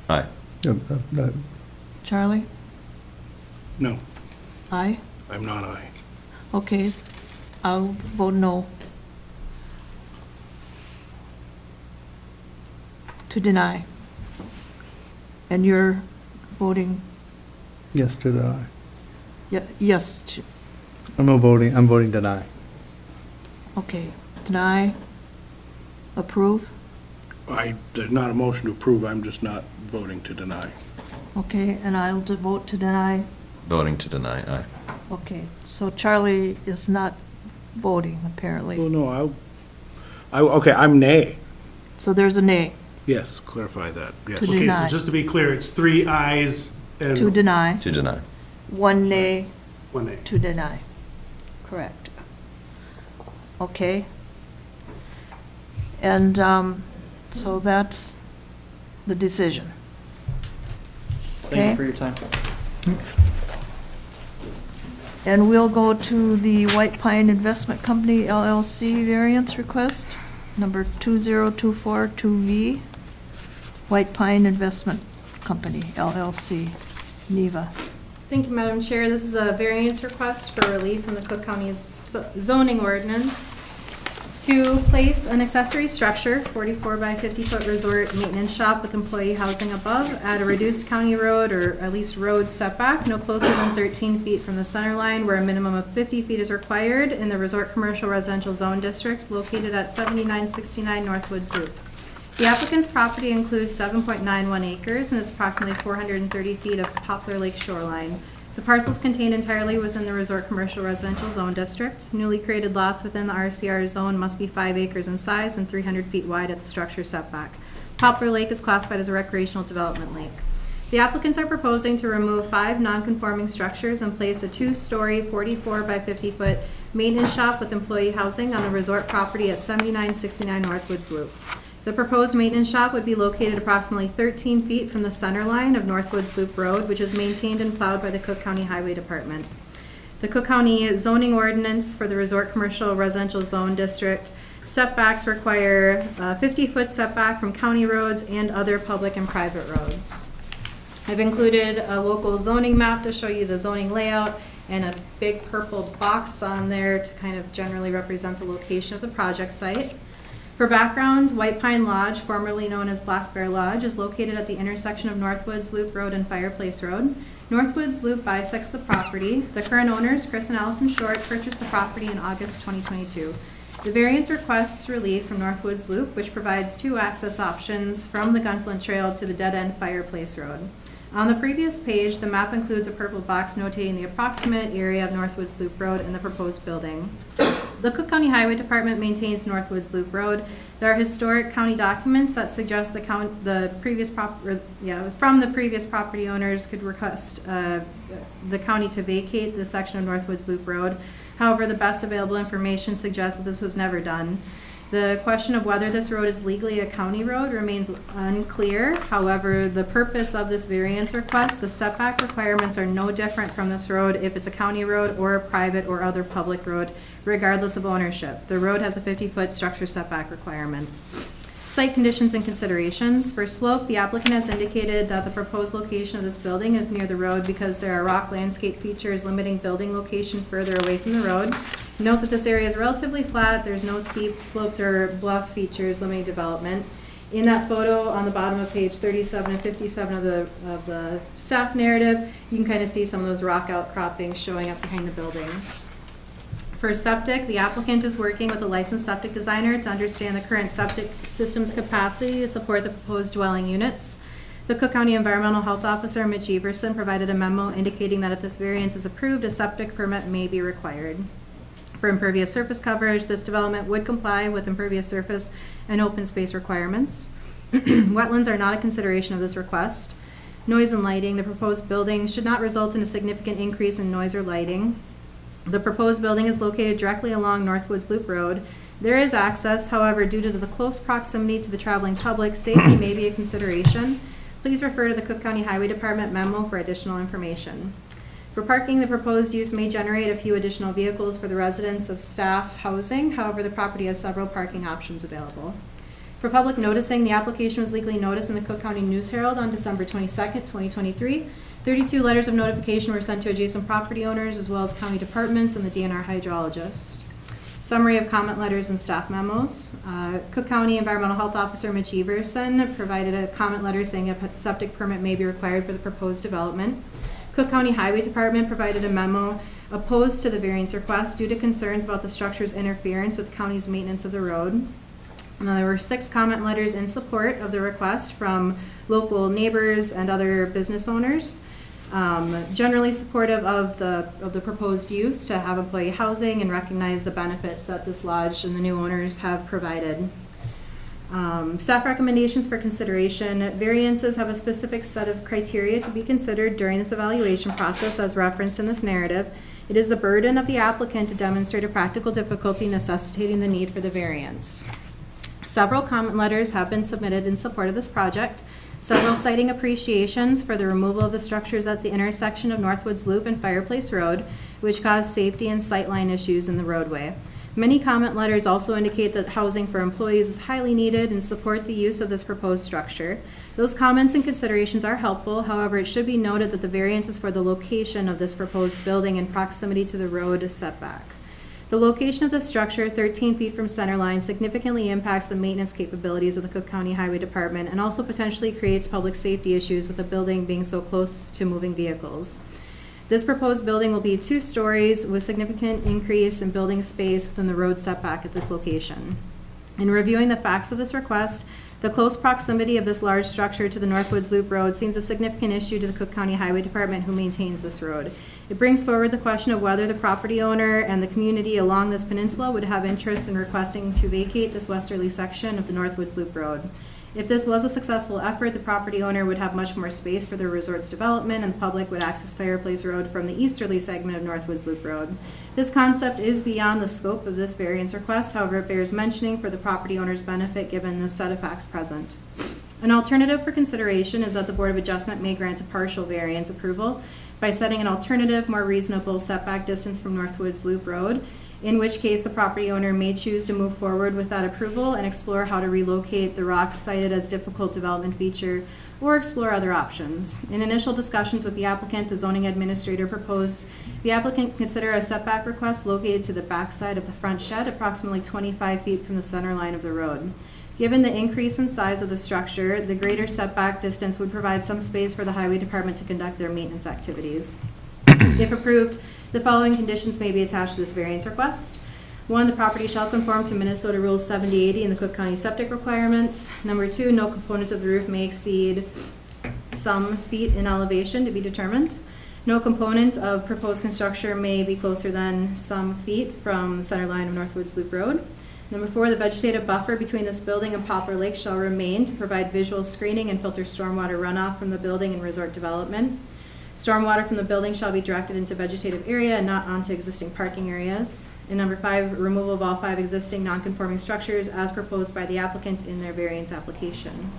Aye. Charlie? No, Aye? I'm not aye. Okay, I'll vote no. To deny. And you're voting Yes to deny. yes, to, I'm voting deny. okay, deny, approve, There's not a motion to approve, I'm just not voting to deny. okay, and I'll vote to deny. Voting to deny, aye. Okay, so Charlie is not voting, Well, apparently. no, okay, I'm nay. So there's a nay. Yes, clarify that, yes. To Okay, so deny. just to be clear, it's 3 ayes and To deny, To deny. 1 nay, 1 nay. to deny. Correct. Okay. And so that's the decision. Thank you Okay. for your time. And we'll go to the White Pine Investment Company LLC variance request, number 20242V. White Pine Investment Company LLC, NEVA. Thank you, Madam Chair. This is a variance request for relief from the Cook County's zoning ordinance to place an accessory structure, 44 by 50-foot resort maintenance shop with employee housing above, at a reduced county road or at least road setback, no closer than 13 feet from the center line, where a minimum of 50 feet is required in the Resort Commercial Residential Zone District located at 7969 Northwoods Loop. The applicant's property includes 7.91 acres and is approximately 430 feet of Poplar Lake shoreline. The parcel is contained entirely within the Resort Commercial Residential Zone District. Newly created lots within the RCR zone must be 5 acres in size and 300 feet wide at the structure setback. Poplar Lake is classified as a recreational development lake. The applicants are proposing to remove 5 non-conforming structures and place a 2-story, 44 by 50-foot maintenance shop with employee housing on the resort property at 7969 Northwoods Loop. The proposed maintenance shop would be located approximately 13 feet from the center line of Northwoods Loop Road, which is maintained and plowed by the Cook County Highway Department. The Cook County zoning ordinance for the Resort Commercial Residential Zone District setbacks require a 50-foot setback from county roads and other public and private roads. I've included a local zoning map to show you the zoning layout and a big purple box on there to kind of generally represent the location of the project site. For background, White Pine Lodge, formerly known as Black Bear Lodge, is located at the intersection of Northwoods Loop Road and Fireplace Road. Northwoods Loop bisects the property. The current owners, Chris and Allison Short, purchased the property in August 2022. The variance requests relief from Northwoods Loop, which provides 2 access options from the Gunflint Trail to the dead-end Fireplace Road. On the previous page, the map includes a purple box notating the approximate area of Northwoods Loop Road and the proposed building. The Cook County Highway Department maintains Northwoods Loop Road. There are historic county documents that suggest from the previous property owners could request the county to vacate this section of Northwoods Loop Road. However, the best available information suggests that this was never done. The question of whether this road is legally a county road remains unclear. However, the purpose of this variance request, the setback requirements are no different from this road if it's a county road or a private or other public road, regardless of ownership. The road has a 50-foot structure setback requirement. Site conditions and considerations. For slope, the applicant has indicated that the proposed location of this building is near the road because there are rock landscape features limiting building location further away from the road. Note that this area is relatively flat. There's no steep slopes or bluff features limiting development. In that photo on the bottom of page 37 and 57 of the staff narrative, you can kind of see some of those rock outcroppings showing up behind the buildings. For septic, the applicant is working with a licensed septic designer to understand the current septic system's capacity to support the proposed dwelling units. The Cook County Environmental Health Officer, Mitch Everson, provided a memo indicating that if this variance is approved, a septic permit may be required. For impervious surface coverage, this development would comply with impervious surface and open space requirements. Wetlands are not a consideration of this request. Noise and lighting, the proposed building should not result in a significant increase in noise or lighting. The proposed building is located directly along Northwoods Loop Road. There is access, however, due to the close proximity to the traveling public, safety may be a consideration. Please refer to the Cook County Highway Department memo for additional information. For parking, the proposed use may generate a few additional vehicles for the residents of staff housing. However, the property has several parking options available. For public noticing, the application was legally noticed in the Cook County News Herald on December 22nd, 2023. 32 letters of notification were sent to adjacent property owners as well as county departments and the DNR hydrologist. Summary of comment letters and staff memos. Cook County Environmental Health Officer Mitch Everson provided a comment letter saying a septic permit may be required for the proposed development. Cook County Highway Department provided a memo opposed to the variance request due to concerns about the structure's interference with the county's maintenance of the road. There were 6 comment letters in support of the request from local neighbors and other business owners. Generally supportive of the proposed use to have employee housing and recognize the benefits that this lodge and the new owners have provided. Staff recommendations for consideration. Variances have a specific set of criteria to be considered during this evaluation process as referenced in this narrative. It is the burden of the applicant to demonstrate a practical difficulty necessitating the need for the variance. Several comment letters have been submitted in support of this project, several citing appreciations for the removal of the structures at the intersection of Northwoods Loop and Fireplace Road, which caused safety and sightline issues in the roadway. Many comment letters also indicate that housing for employees is highly needed and support the use of this proposed structure. Those comments and considerations are helpful. However, it should be noted that the variance is for the location of this proposed building in proximity to the road setback. The location of the structure, 13 feet from center line, significantly impacts the maintenance capabilities of the Cook County Highway Department and also potentially creates public safety issues with the building being so close to moving vehicles. This proposed building will be 2 stories with significant increase in building space within the road setback at this location. In reviewing the facts of this request, the close proximity of this large structure to the Northwoods Loop Road seems a significant issue to the Cook County Highway Department who maintains this road. It brings forward the question of whether the property owner and the community along this peninsula would have interest in requesting to vacate this westerly section of the Northwoods Loop Road. If this was a successful effort, the property owner would have much more space for their resort's development and the public would access Fireplace Road from the easterly segment of Northwoods Loop Road. This concept is beyond the scope of this variance request, however, it bears mentioning for the property owner's benefit given the set of facts present. An alternative for consideration is that the Board of Adjustment may grant a partial variance approval by setting an alternative, more reasonable setback distance from Northwoods Loop Road, in which case the property owner may choose to move forward with that approval and explore how to relocate the rocks cited as difficult development feature or explore other options. In initial discussions with the applicant, the zoning administrator proposed the applicant consider a setback request located to the backside of the front shed, approximately 25 feet from the center line of the road. Given the increase in size of the structure, the greater setback distance would provide some space for the highway department to conduct their maintenance activities. If approved, the following conditions may be attached to this variance request. 1, the property shall conform to Minnesota Rule 7080 and the Cook County septic requirements. Number 2, no component of the roof may exceed some feet in elevation to be determined. No component of proposed construction may be closer than some feet from the center line of Northwoods Loop Road. Number 4, the vegetative buffer between this building and Poplar Lake shall remain to provide visual screening and filter stormwater runoff from the building and resort development. Stormwater from the building shall be directed into vegetative area and not onto existing parking areas. And number 5, removal of all 5 existing non-conforming structures as proposed by the applicant in their variance application.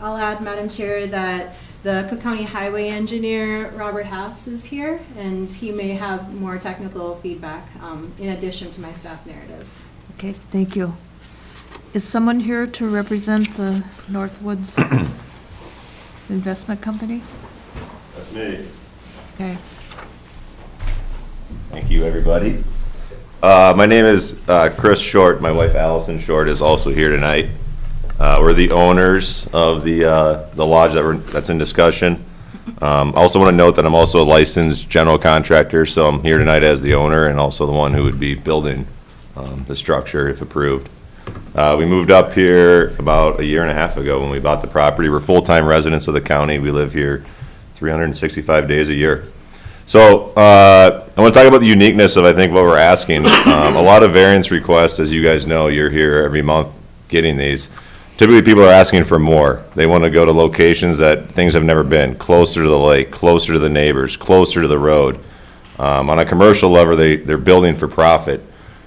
I'll add, Madam Chair, that the Cook County Highway Engineer, Robert Haas, is here, and he may have more technical feedback in addition to my staff narrative. Okay, thank you. Is someone here to represent the Northwoods Investment Company? That's me. Okay. Thank you, everybody. My name is Chris Short. My wife Allison Short is also here tonight. We're the owners of the lodge that's in discussion. I also want to note that I'm also a licensed general contractor, so I'm here tonight as the owner and also the one who would be building the structure if approved. We moved up here about 1.5 years ago when we bought the property. We're full-time residents of the county. We live here 365 days a year. So I want to talk about the uniqueness of, I think, what we're asking. A lot of variance requests, as you guys know, you're here every month getting these. Typically, people are asking for more. They want to go to locations that things have never been, closer to the lake, closer to the neighbors, closer to the road. On a commercial level, they're building for profit.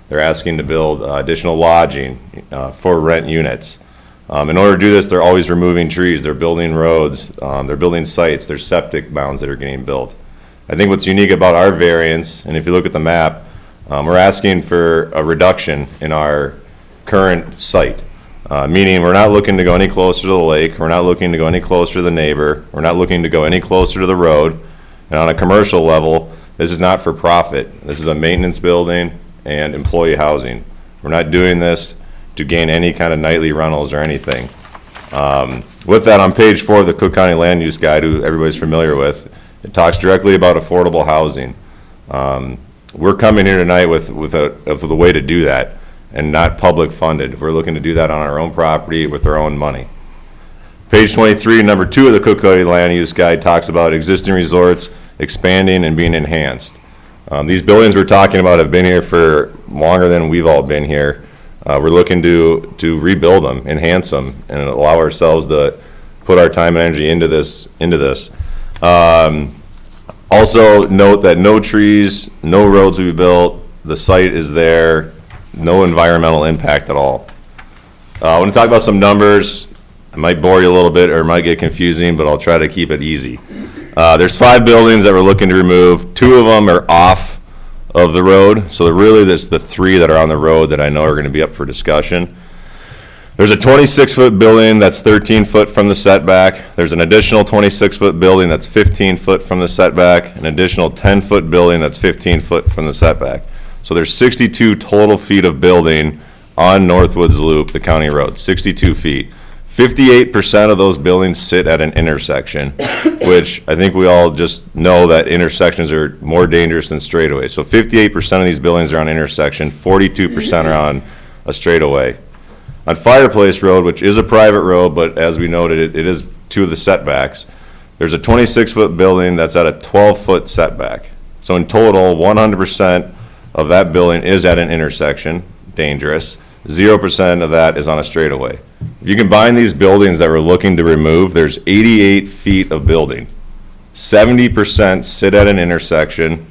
They're asking to build additional lodging for rent units. In order to do this, they're always removing trees. They're building roads. They're building sites. There's septic mounds that are getting built. I think what's unique about our variance, and if you look at the map, we're asking for a reduction in our current site. Meaning we're not looking to go any closer to the lake, we're not looking to go any closer to the neighbor, we're not looking to go any closer to the road. And on a commercial level, this is not for profit. This is a maintenance building and employee housing. We're not doing this to gain any kind of nightly rentals or anything. With that, on page 4 of the Cook County Land Use Guide, who everybody's familiar with, it talks directly about affordable housing. We're coming here tonight with a way to do that, and not public funded. We're looking to do that on our own property with our own money. Page 23, number 2 of the Cook County Land Use Guide talks about existing resorts expanding and being enhanced. These buildings we're talking about have been here for longer than we've all been here. We're looking to rebuild them, enhance them, and allow ourselves to put our time and energy into this. Also note that no trees, no roads will be built, the site is there, no environmental impact at all. I want to talk about some numbers. I might bore you a little bit or it might get confusing, but I'll try to keep it easy. There's 5 buildings that we're looking to remove. 2 of them are off of the road, so really there's the 3 that are on the road that I know are going to be up for discussion. There's a 26-foot building that's 13 foot from the setback. There's an additional 26-foot building that's 15 foot from the setback, an additional 10-foot building that's 15 foot from the setback. So there's 62 total feet of building on Northwoods Loop, the county road, 62 feet. 58% of those buildings sit at an intersection, which I think we all just know that intersections are more dangerous than straightaways. So 58% of these buildings are on intersection, 42% are on a straightaway. On Fireplace Road, which is a private road, but as we noted, it is to the setbacks, there's a 26-foot building that's at a 12-foot setback. So in total, 100% of that building is at an intersection, dangerous. 0% of that is on a straightaway. If you combine these buildings that we're looking to remove, there's 88 feet of building. 70% sit at an intersection,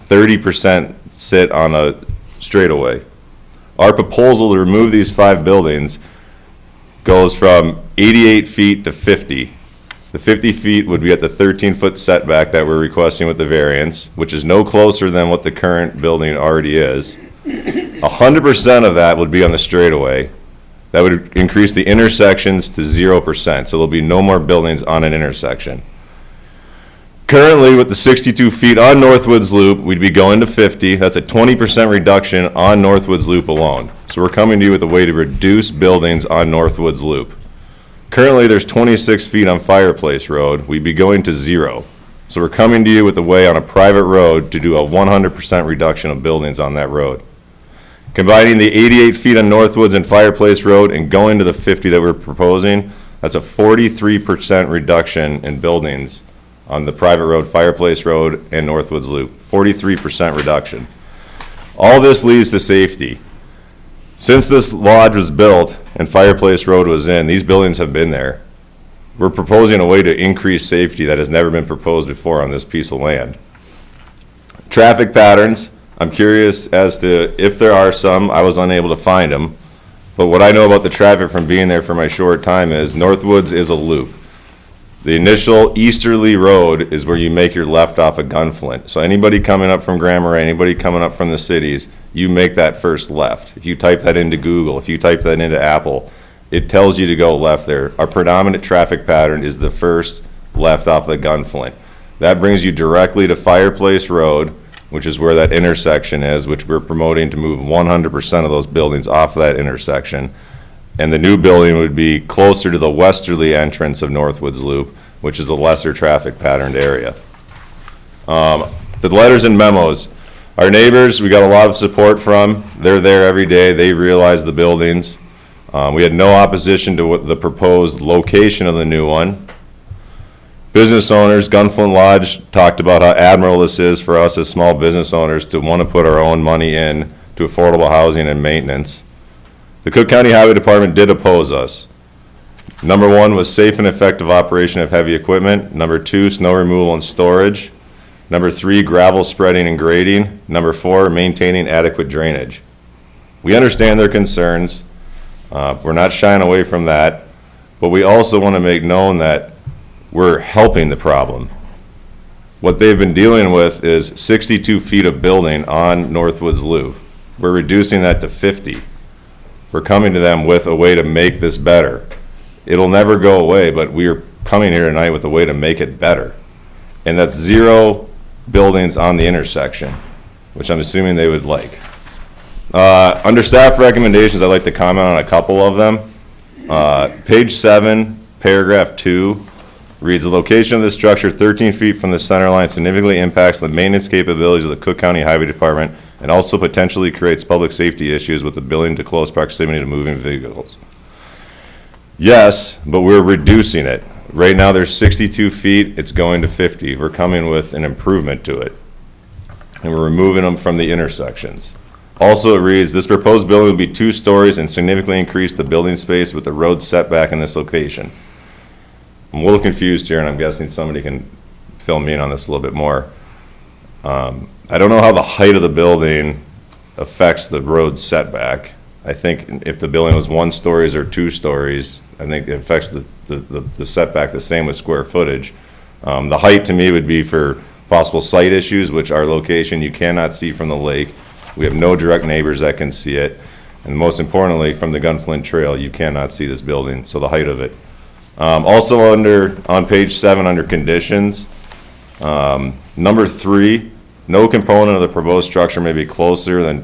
30% sit on a straightaway. Our proposal to remove these 5 buildings goes from 88 feet to 50. The 50 feet would be at the 13-foot setback that we're requesting with the variance, which is no closer than what the current building already is. 100% of that would be on the straightaway. That would increase the intersections to 0%, so there'll be no more buildings on an intersection. Currently, with the 62 feet on Northwoods Loop, we'd be going to 50. That's a 20% reduction on Northwoods Loop alone. So we're coming to you with a way to reduce buildings on Northwoods Loop. Currently, there's 26 feet on Fireplace Road. We'd be going to 0. So we're coming to you with a way on a private road to do a 100% reduction of buildings on that road. Combining the 88 feet on Northwoods and Fireplace Road and going to the 50 that we're proposing, that's a 43% reduction in buildings on the private road, Fireplace Road, and Northwoods Loop. 43% reduction. All this leads to safety. Since this lodge was built and Fireplace Road was in, these buildings have been there. We're proposing a way to increase safety that has never been proposed before on this piece of land. Traffic patterns, I'm curious as to if there are some. I was unable to find them. But what I know about the traffic from being there for my short time is Northwoods is a loop. The initial easterly road is where you make your left off of Gunflint. So anybody coming up from Grand Marais, anybody coming up from the cities, you make that first left. If you type that into Google, if you type that into Apple, it tells you to go left there. Our predominant traffic pattern is the first left off the Gunflint. That brings you directly to Fireplace Road, which is where that intersection is, which we're promoting to move 100% of those buildings off that intersection. And the new building would be closer to the westerly entrance of Northwoods Loop, which is a lesser traffic patterned area. The letters and memos. Our neighbors, we got a lot of support from. They're there every day. They realize the buildings. We had no opposition to the proposed location of the new one. Business owners, Gunflint Lodge talked about how admirable this is for us as small business owners to want to put our own money in to affordable housing and maintenance. The Cook County Highway Department did oppose us. Number one was safe and effective operation of heavy equipment. Number two, snow removal and storage. Number three, gravel spreading and grading. Number four, maintaining adequate drainage. We understand their concerns. We're not shying away from that, but we also want to make known that we're helping the problem. What they've been dealing with is 62 feet of building on Northwoods Loop. We're reducing that to 50. We're coming to them with a way to make this better. It'll never go away, but we're coming here tonight with a way to make it better. And that's 0 buildings on the intersection, which I'm assuming they would like. Under staff recommendations, I'd like to comment on a couple of them. Page 7, paragraph 2, reads, the location of this structure 13 feet from the center line significantly impacts the maintenance capabilities of the Cook County Highway Department and also potentially creates public safety issues with the building to close proximity to moving vehicles. Yes, but we're reducing it. Right now there's 62 feet, it's going to 50. We're coming with an improvement to it. And we're removing them from the intersections. Also it reads, this proposed building will be 2 stories and significantly increase the building space with the road setback in this location. I'm a little confused here, and I'm guessing somebody can fill me in on this a little bit more. I don't know how the height of the building affects the road setback. I think if the building was 1 stories or 2 stories, I think it affects the setback the same with square footage. The height to me would be for possible site issues, which our location you cannot see from the lake. We have no direct neighbors that can see it. And most importantly, from the Gunflint Trail, you cannot see this building, so the height of it. Also on page 7 under conditions, number 3, no component of the proposed structure may be closer than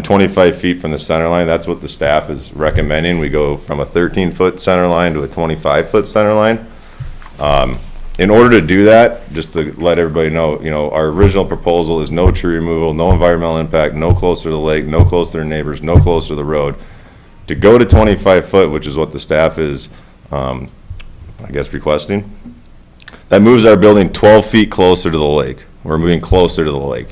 25 feet from the center line. That's what the staff is recommending. We go from a 13-foot center line to a 25-foot center line. In order to do that, just to let everybody know, our original proposal is no tree removal, no environmental impact, no closer to the lake, no closer to neighbors, no closer to the road. To go to 25 foot, which is what the staff is, I guess, requesting, that moves our building 12 feet closer to the lake. We're moving closer to the lake.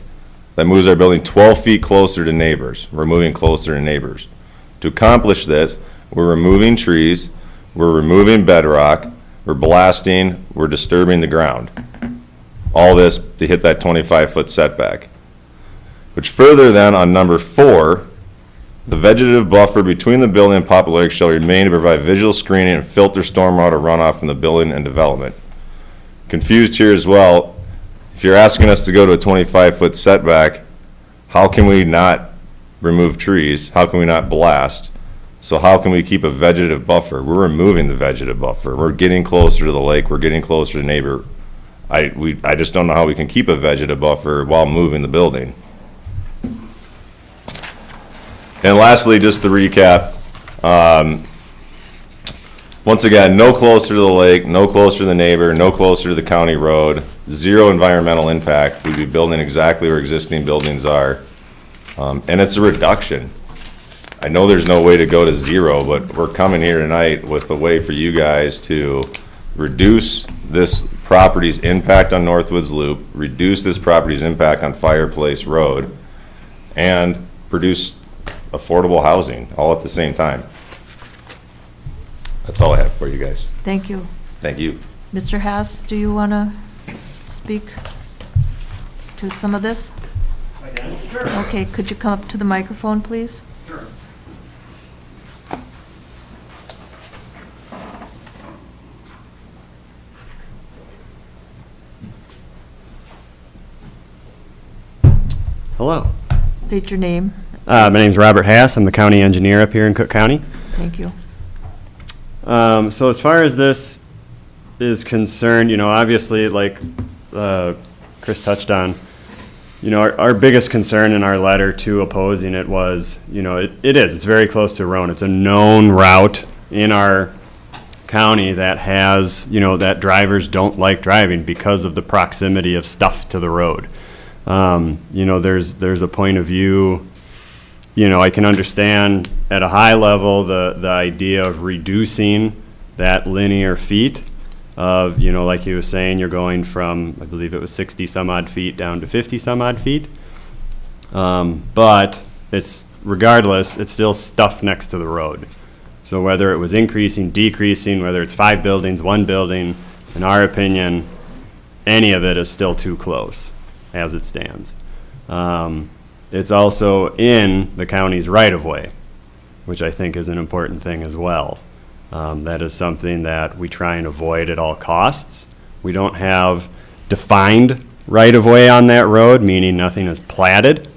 That moves our building 12 feet closer to neighbors. We're moving closer to neighbors. To accomplish this, we're removing trees, we're removing bedrock, we're blasting, we're disturbing the ground. All this to hit that 25-foot setback. Which further then on number 4, the vegetative buffer between the building and Poplar Lake shall remain to provide visual screening and filter stormwater runoff from the building and development. Confused here as well. If you're asking us to go to a 25-foot setback, how can we not remove trees? How can we not blast? So how can we keep a vegetative buffer? We're removing the vegetative buffer. We're getting closer to the lake. We're getting closer to neighbor. I just don't know how we can keep a vegetative buffer while moving the building. And lastly, just to recap, once again, no closer to the lake, no closer to the neighbor, no closer to the county road, 0 environmental impact. We'd be building exactly where existing buildings are. And it's a reduction. I know there's no way to go to 0, but we're coming here tonight with a way for you guys to reduce this property's impact on Northwoods Loop, reduce this property's impact on Fireplace Road, and produce affordable housing all at the same time. That's all I have for you guys. Thank you. Thank you. Mr. Haas, do you want to speak to some of this? I can, sure. Okay, could you come up to the microphone, please? Sure. Hello. State your name. My name's Robert Haas. I'm the county engineer up here in Cook County. Thank you. So as far as this is concerned, you know, obviously, like Chris touched on, you know, our biggest concern in our letter to opposing it was, you know, it's very close to Roan. It's a known route in our county that has, you know, that drivers don't like driving because of the proximity of stuff to the road. You know, there's a point of view, you know, I can understand at a high level the idea of reducing that linear feet of, you know, like he was saying, you're going from, I believe it was 60 some odd feet down to 50 some odd feet. But it's, regardless, it's still stuff next to the road. So whether it was increasing, decreasing, whether it's 5 buildings, 1 building, in our opinion, any of it is still too close as it stands. It's also in the county's right-of-way, which I think is an important thing as well. That is something that we try and avoid at all costs. We don't have defined right-of-way on that road, meaning nothing is platted.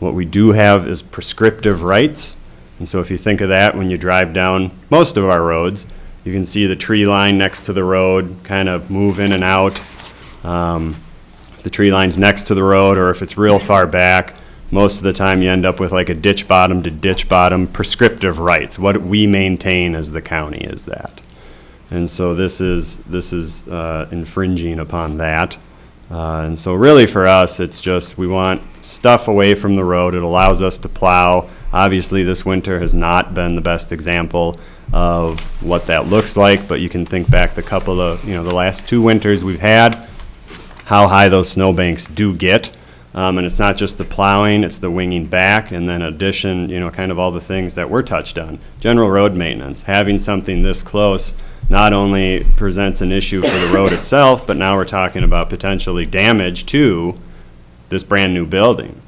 What we do have is prescriptive rights. And so if you think of that when you drive down most of our roads, you can see the tree line next to the road kind of move in and out. If the tree line's next to the road, or if it's real far back, most of the time you end up with like a ditch bottom to ditch bottom prescriptive rights. What we maintain as the county is that. And so this is infringing upon that. And so really for us, it's just we want stuff away from the road. It allows us to plow. Obviously this winter has not been the best example of what that looks like, but you can think back the couple of, you know, the last 2 winters we've had, how high those snowbanks do get. And it's not just the plowing, it's the winging back, and then addition, you know, kind of all the things that were touched on. General road maintenance, having something this close not only presents an issue for the road itself, but now we're talking about potentially damage to this brand new building.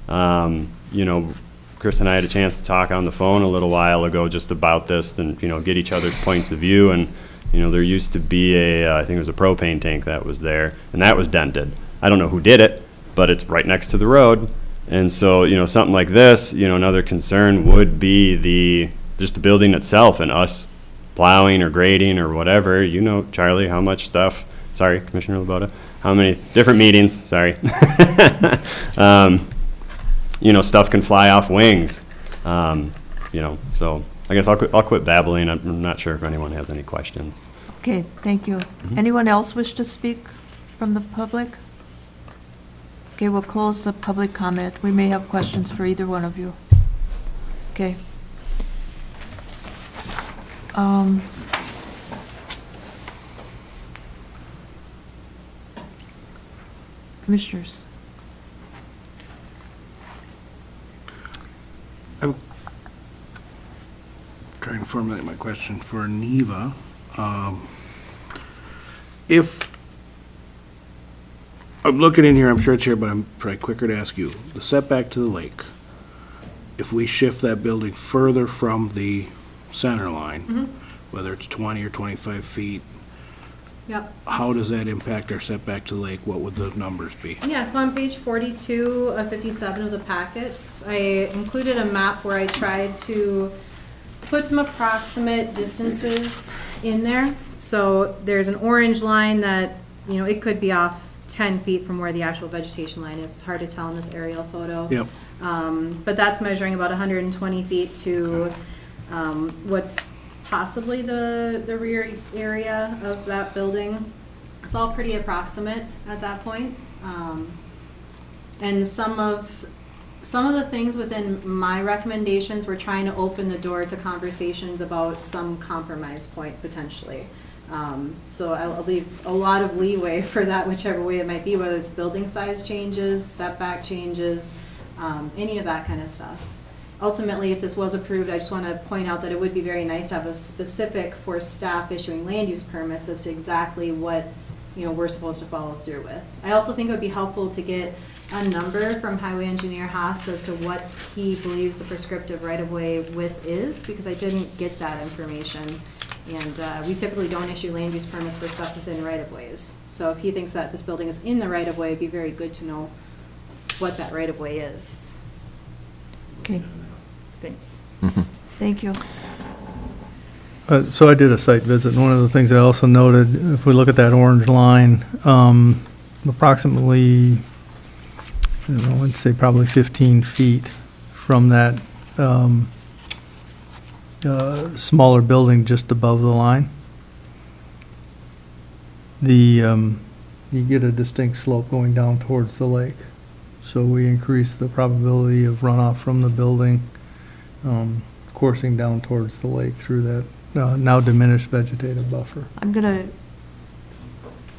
You know, Chris and I had a chance to talk on the phone a little while ago just about this and, you know, get each other's points of view. And, you know, there used to be I think it was a propane tank that was there, and that was dented. I don't know who did it, but it's right next to the road. And so, you know, something like this, you know, another concern would be just the building itself and us plowing or grading or whatever. You know, Charlie, how much stuff, sorry, Commissioner Laboda, how many different meetings, sorry. You know, stuff can fly off wings. You know, so I guess I'll quit babbling. I'm not sure if anyone has any questions. Okay, thank you. Anyone else wish to speak from the public? Okay, we'll close the public comment. We may have questions for either one of you. Okay. Commissioners. I'm trying to formulate my question for Neva. If I'm looking in here, I'm sure it's here, but I'm probably quicker to ask you. The setback to the lake, if we shift that building further from the center line, whether it's 20 or 25 feet, Yep. how does that impact our setback to the lake? What would the numbers be? Yeah, so on page 42 of 57 of the packets, I included a map where I tried to put some approximate distances in there. So there's an orange line that, you know, it could be off 10 feet from where the actual vegetation line is. It's hard to tell in this aerial photo. Yep. But that's measuring about 120 feet to what's possibly the rear area of that building. It's all pretty approximate at that point. And some of the things within my recommendations, we're trying to open the door to conversations about some compromise point potentially. So I'll leave a lot of leeway for that, whichever way it might be, whether it's building size changes, setback changes, any of that kind of stuff. ultimately, if this was approved, I just want to point out that it would be very nice to have a specific for staff issuing land use permits as to exactly what, we're supposed to follow through with. I also think it would be helpful to get a number from Highway Engineer Haas as to what he believes the prescriptive right-of-way width is, because I didn't get that information. And we typically don't issue land use permits for stuff within right-of-ways. So if he thinks that this building is in the right-of-way, it'd be very good to know what that right-of-way is. Okay, Thanks. thank you. So I did a site visit, and one of the things I also noted, if we look at that orange line, approximately, I'd say probably 15 feet from that smaller building just above the line, you get a distinct slope going down towards the lake. So we increase the probability of runoff from the building, coursing down towards the lake through that now diminished vegetative buffer.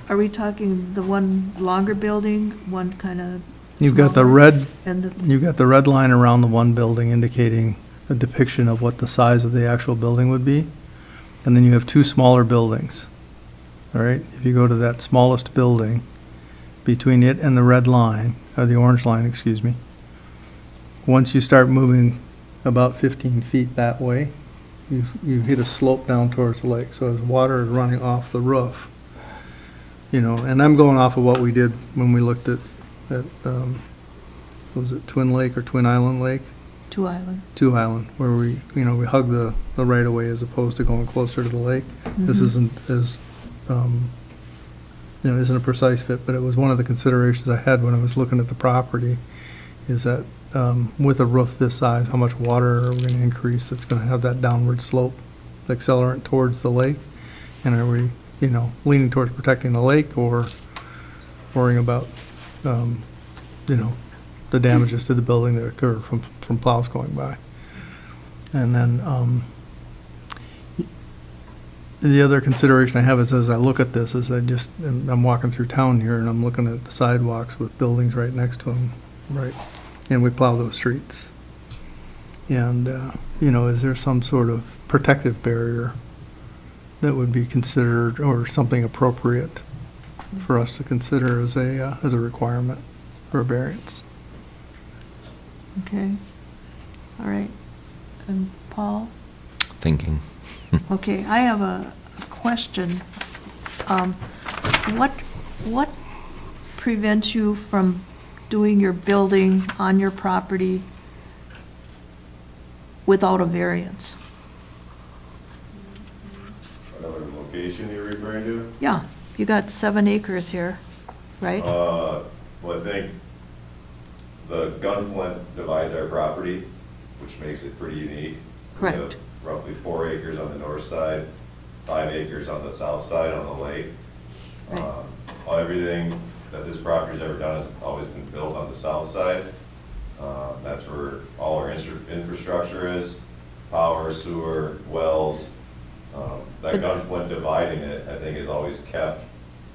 Are we talking the one longer building, one kind of You've got the smaller? red, And you've got the red line around the one building indicating a depiction of what the size of the actual building would be. And then you have two smaller buildings. All right, if you go to that smallest building, between it and the red line, or the orange line, excuse me, once you start moving about 15 feet that way, you hit a slope down towards the lake. So as water is running off the roof, and I'm going off of what we did when we looked at what was it, Twin Lake or Twin Island Lake? Two Island. Two Island, where we hug the right of way as opposed to going closer to the lake. This isn't as, isn't a precise fit, but it was one of the considerations I had when I was looking at the property, is that with a roof this size, how much water are we going to increase that's going to have that downward slope accelerant towards the lake? And are we, leaning towards protecting the lake or worrying about, the damages to the building that occur from plows going by? And then the other consideration I have is, as I look at this, is I'm walking through town here and I'm looking at the sidewalks with buildings right next to them, right? And we plow those streets. And, is there some sort of protective barrier that would be considered, or something appropriate for us to consider as a requirement for a variance? Okay, all right. And Paul? Thinking. Okay, I have a question. What prevents you from doing your building on your property without a variance? Whatever location you're referring to? Yeah, you got 7 acres here, right? Well, I think the gunflint divides our property, which makes it pretty unique. Correct. We have roughly 4 acres on the north side, 5 acres on the south side on the lake. Right. Everything that this property's ever done has always been built on the south side. That's where all our infrastructure is, power, sewer, wells. That gunflint dividing it, I think, has always kept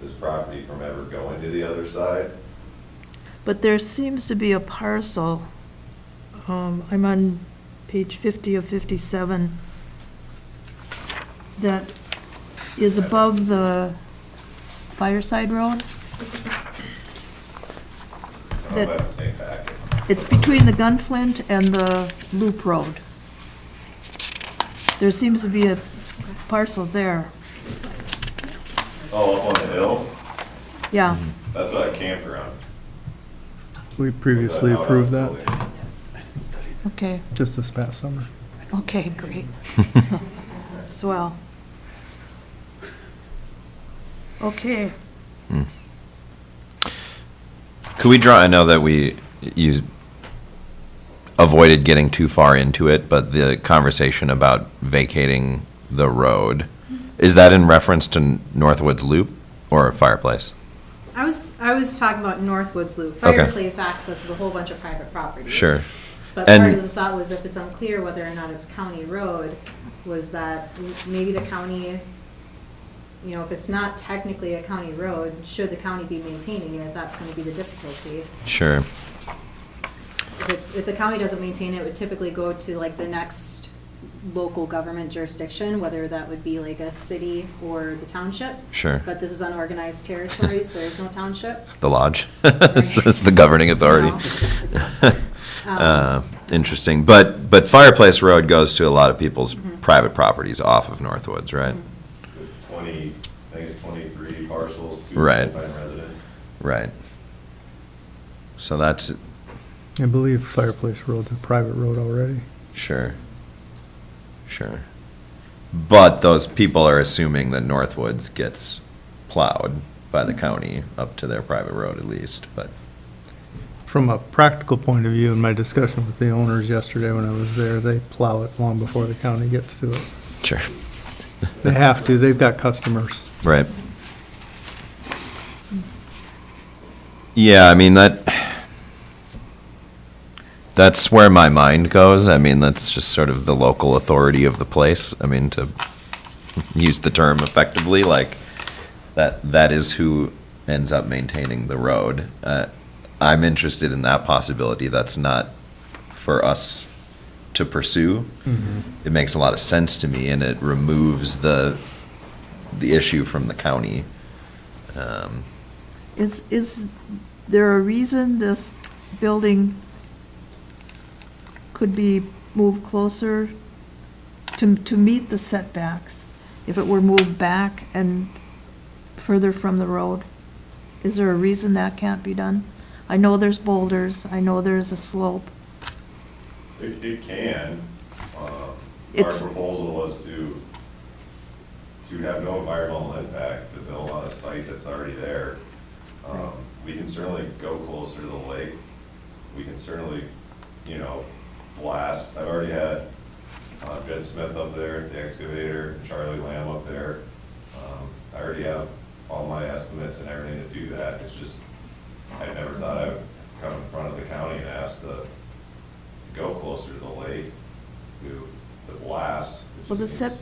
this property from ever going to the other side. But there seems to be a parcel, I'm on page 50 of 57, that is above the Fireside Road. I don't have the same packet. It's between the Gunflint and the Loop Road. There seems to be a parcel there. Oh, up on the hill? Yeah, That's a campground. We previously approved that, okay, just this past summer. okay, great. Swell. Okay, Could we draw, I know that you avoided getting too far into it, but the conversation about vacating the road, is that in reference to Northwoods Loop or Fireplace? I was talking about Northwoods Loop. Okay. Fireplace access is a whole bunch of private properties. Sure. But And- part of the thought was, if it's unclear whether or not it's county road, was that maybe the county, if it's not technically a county road, should the county be maintaining it? That's gonna be the difficulty. Sure. if the county doesn't maintain it, it would typically go to like the next local government jurisdiction, whether that would be like a city or the township. Sure. But this is unorganized territory, so there is no township. The lodge, that's the governing authority. No. Interesting, but Fireplace Road goes to a lot of people's private properties off of Northwoods, right? 20, I think it's 23 parcels, 2 Right. full-time residents. Right. So that's, I believe Fireplace Road's a private road already. sure, sure. But those people are assuming that Northwoods gets plowed by the county up to their private road at least, but, From a practical point of view, in my discussion with the owners yesterday when I was there, they plow it long before the county gets to it. sure, They have to, they've got customers. right. Yeah, I mean, that's where my mind goes. I mean, that's just sort of the local authority of the place. I mean, to use the term effectively, like, that is who ends up maintaining the road. I'm interested in that possibility. That's not for us to pursue. It makes a lot of sense to me, and it removes the issue from the county. Is there a reason this building could be moved closer to meet the setbacks? If it were moved back and further from the road? Is there a reason that can't be done? I know there's boulders, I know there's a slope. It can. Our It's- proposal was to have no environmental impact, to build on a site that's already there. We can certainly go closer to the lake. We can certainly, blast. I've already had Ben Smith up there, the excavator, Charlie Lamb up there. I already have all my estimates and everything to do that. It's just, I never thought I would come in front of the county and ask to go closer to the lake, to blast. It Well, the just seems-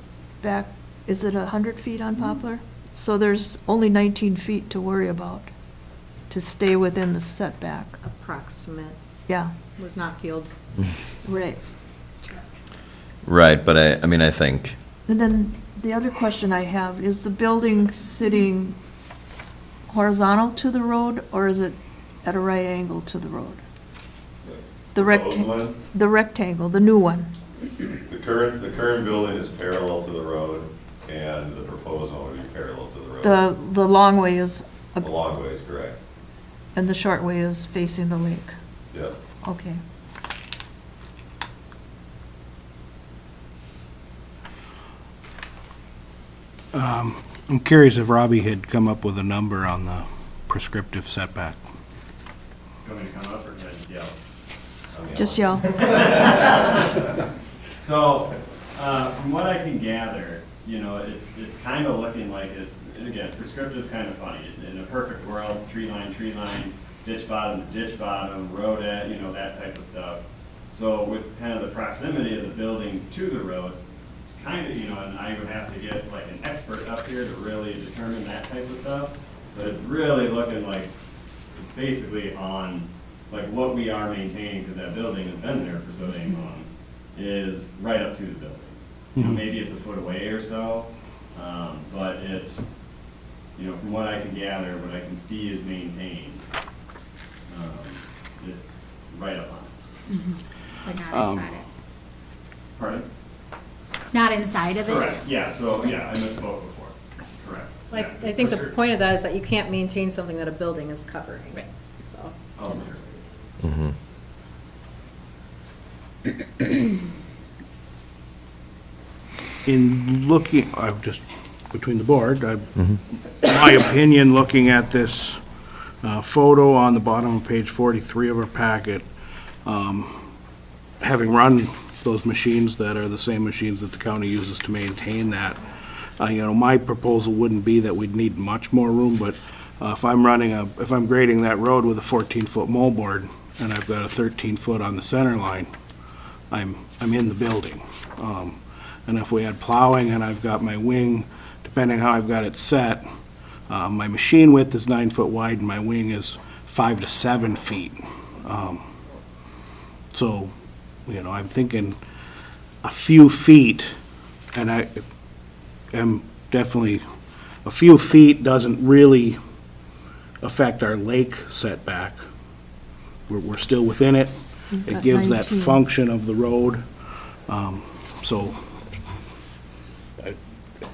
setback, is it 100 feet on Poplar? So there's only 19 feet to worry about, to stay within the setback. Approximate, Yeah, was not field. right. Right, but I mean, I think, And then the other question I have, is the building sitting horizontal to the road, or is it at a right angle to the road? The Proposed the rectangle, the new one. The current building is parallel to the road, and the proposed one would be parallel to the road. The long way is, The long way is correct. and the short way is facing the lake. Yep. Okay. I'm curious if Robbie had come up with a number on the prescriptive setback. You want me to come up or can I just yell? Just yell. So, from what I can gather, it's kind of looking like it's, and again, prescriptive's kind of funny. In a perfect world, tree line, ditch bottom to ditch bottom, road edge, that type of stuff. So with kind of the proximity of the building to the road, it's kind of, and I would have to get like an expert up here to really determine that type of stuff. But it's really looking like it's basically on, like what we are maintaining, because that building has been there for so dang long, is right up to the building. Maybe it's a foot away or so, but it's, from what I can gather, what I can see is maintained. It's right up on it. But not inside it. Pardon? Not inside of it? Correct, yeah, so, I misspoke before, correct. Like, Yeah. I think the point of that is that you can't maintain something that a building is covering. Right. So, Oh, In looking, just between the board, my opinion, looking at this photo on the bottom of page 43 of our packet, having run those machines that are the same machines that the county uses to maintain that, my proposal wouldn't be that we'd need much more room, but if I'm grading that road with a 14-foot moldboard and I've got a 13-foot on the center line, I'm in the building. And if we had plowing and I've got my wing, depending how I've got it set, my machine width is 9 foot wide and my wing is 5 to 7 feet. So, I'm thinking a few feet, and I am definitely, a few feet doesn't really affect our lake setback. We're still within it. You've It got gives that 19. function of the road. So,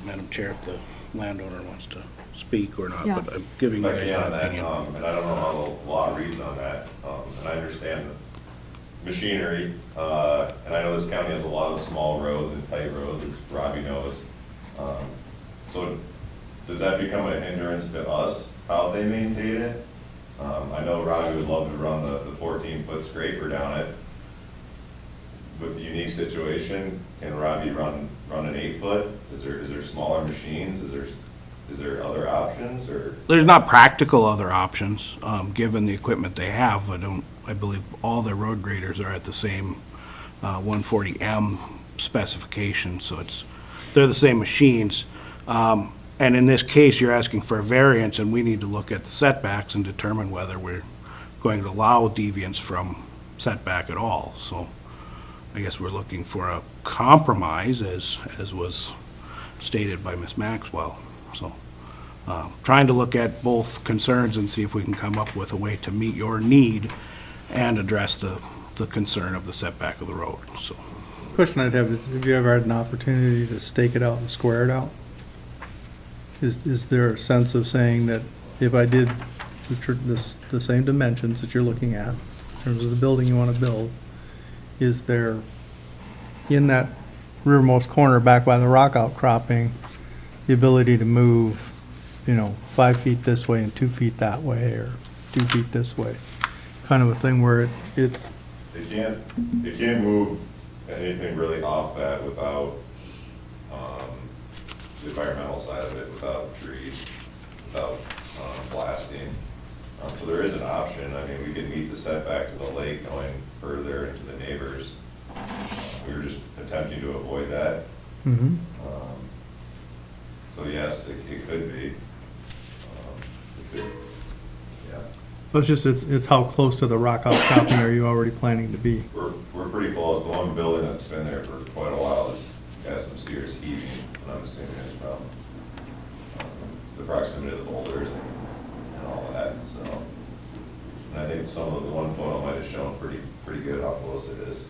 Madam Chair, if the landowner wants to speak or not, Yeah. but I'm giving you If I guys can my on that, opinion. and I don't know how the law reads on that, and I understand the machinery, and I know this county has a lot of small roads and tight roads, as Robbie knows. So does that become a hindrance to us, how they maintain it? I know Robbie would love to run the 14-foot scraper down it. With the unique situation, can Robbie run an 8-foot? Is there smaller machines? Is there other options, or? There's not practical other options, given the equipment they have. I believe all their road graders are at the same 140M specification, so they're the same machines. And in this case, you're asking for a variance, and we need to look at the setbacks and determine whether we're going to allow deviance from setback at all. So I guess we're looking for a compromise, as was stated by Ms. Maxwell. So, trying to look at both concerns and see if we can come up with a way to meet your need and address the concern of the setback of the road, so. Question I'd have is, have you ever had an opportunity to stake it out and square it out? Is there a sense of saying that if I did the same dimensions that you're looking at, in terms of the building you want to build, is there, in that rearmost corner back by the rock outcropping, the ability to move, 5 feet this way and 2 feet that way, or 2 feet this way? Kind of a thing where it They can't move anything really off that without, the environmental side of it, without trees, without, blasting. So there is an option. I mean, we could meet the setback to the lake going further into the neighbors. We were just attempting to avoid that. Mhm. So yes, it could be. It could, yeah. But it's how close to the rock outcropping are you already planning to be? We're pretty close. The one building that's been there for quite a while has got some serious heaving, and I'm assuming it's from the proximity of the boulders and all that, so. And I think some of the one photo might have shown pretty good how close it is.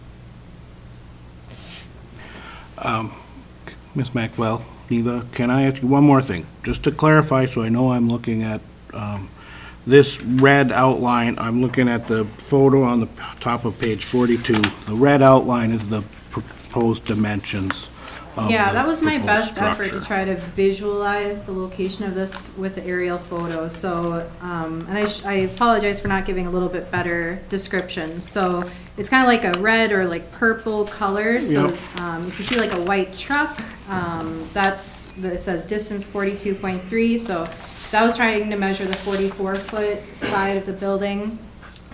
Ms. Maxwell, Neva, can I ask you one more thing? Just to clarify, so I know I'm looking at this red outline, I'm looking at the photo on the top of page 42. The red outline is the proposed dimensions of Yeah, the that was my proposed best effort to structure. try to visualize the location of this with the aerial photo. So, and I apologize for not giving a little bit better description. So it's kind of like a red or like purple color. So Yep. if you see like a white truck, it says distance 42.3. So that was trying to measure the 44-foot side of the building.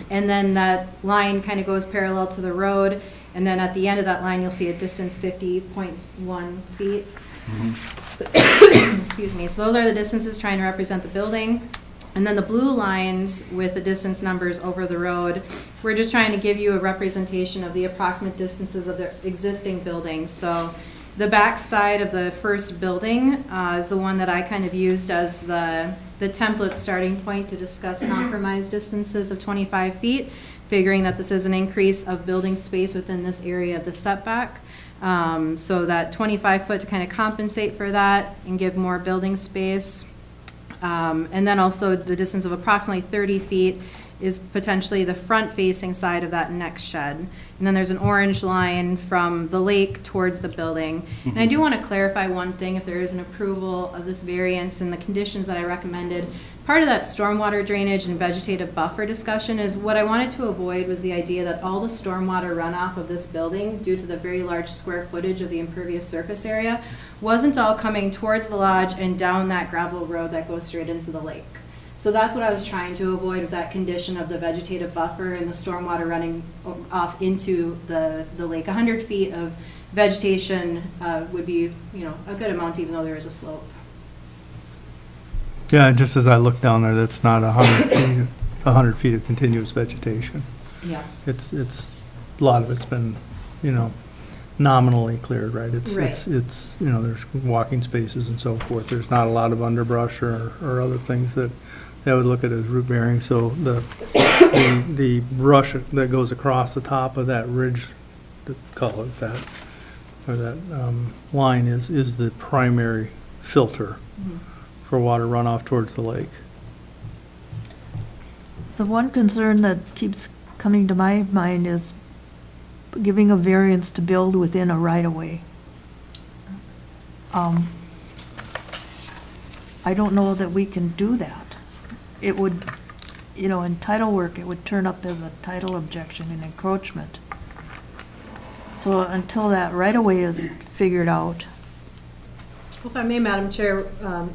And then that line kind of goes parallel to the road. And then at the end of that line, you'll see a distance 50.1 feet. Excuse me. So those are the distances trying to represent the building. And then the blue lines with the distance numbers over the road, we're just trying to give you a representation of the approximate distances of the existing buildings. So the back side of the first building is the one that I kind of used as the template starting point to discuss compromise distances of 25 feet, figuring that this is an increase of building space within this area of the setback. So that 25 foot to kind of compensate for that and give more building space. And then also the distance of approximately 30 feet is potentially the front-facing side of that next shed. And then there's an orange line from the lake towards the building. And I do want to clarify one thing, if there is an approval of this variance and the conditions that I recommended. Part of that stormwater drainage and vegetative buffer discussion is what I wanted to avoid was the idea that all the stormwater runoff of this building, due to the very large square footage of the impervious surface area, wasn't all coming towards the lodge and down that gravel road that goes straight into the lake. So that's what I was trying to avoid with that condition of the vegetative buffer and the stormwater running off into the lake. 100 feet of vegetation would be, a good amount, even though there is a slope. Yeah, just as I look down there, that's not 100 feet of continuous vegetation. Yeah. It's a lot of it's been, nominally cleared, right? It's, Right. it's, there's walking spaces and so forth. There's not a lot of underbrush or other things that would look at as root bearing. So the brush that goes across the top of that ridge, call it that, or that line is the primary filter for water runoff towards the lake. The one concern that keeps coming to my mind is giving a variance to build within a right-of-way. I don't know that we can do that. It would, in title work, it would turn up as a title objection and encroachment. So until that right-of-way is figured out, If I may, Madam Chair,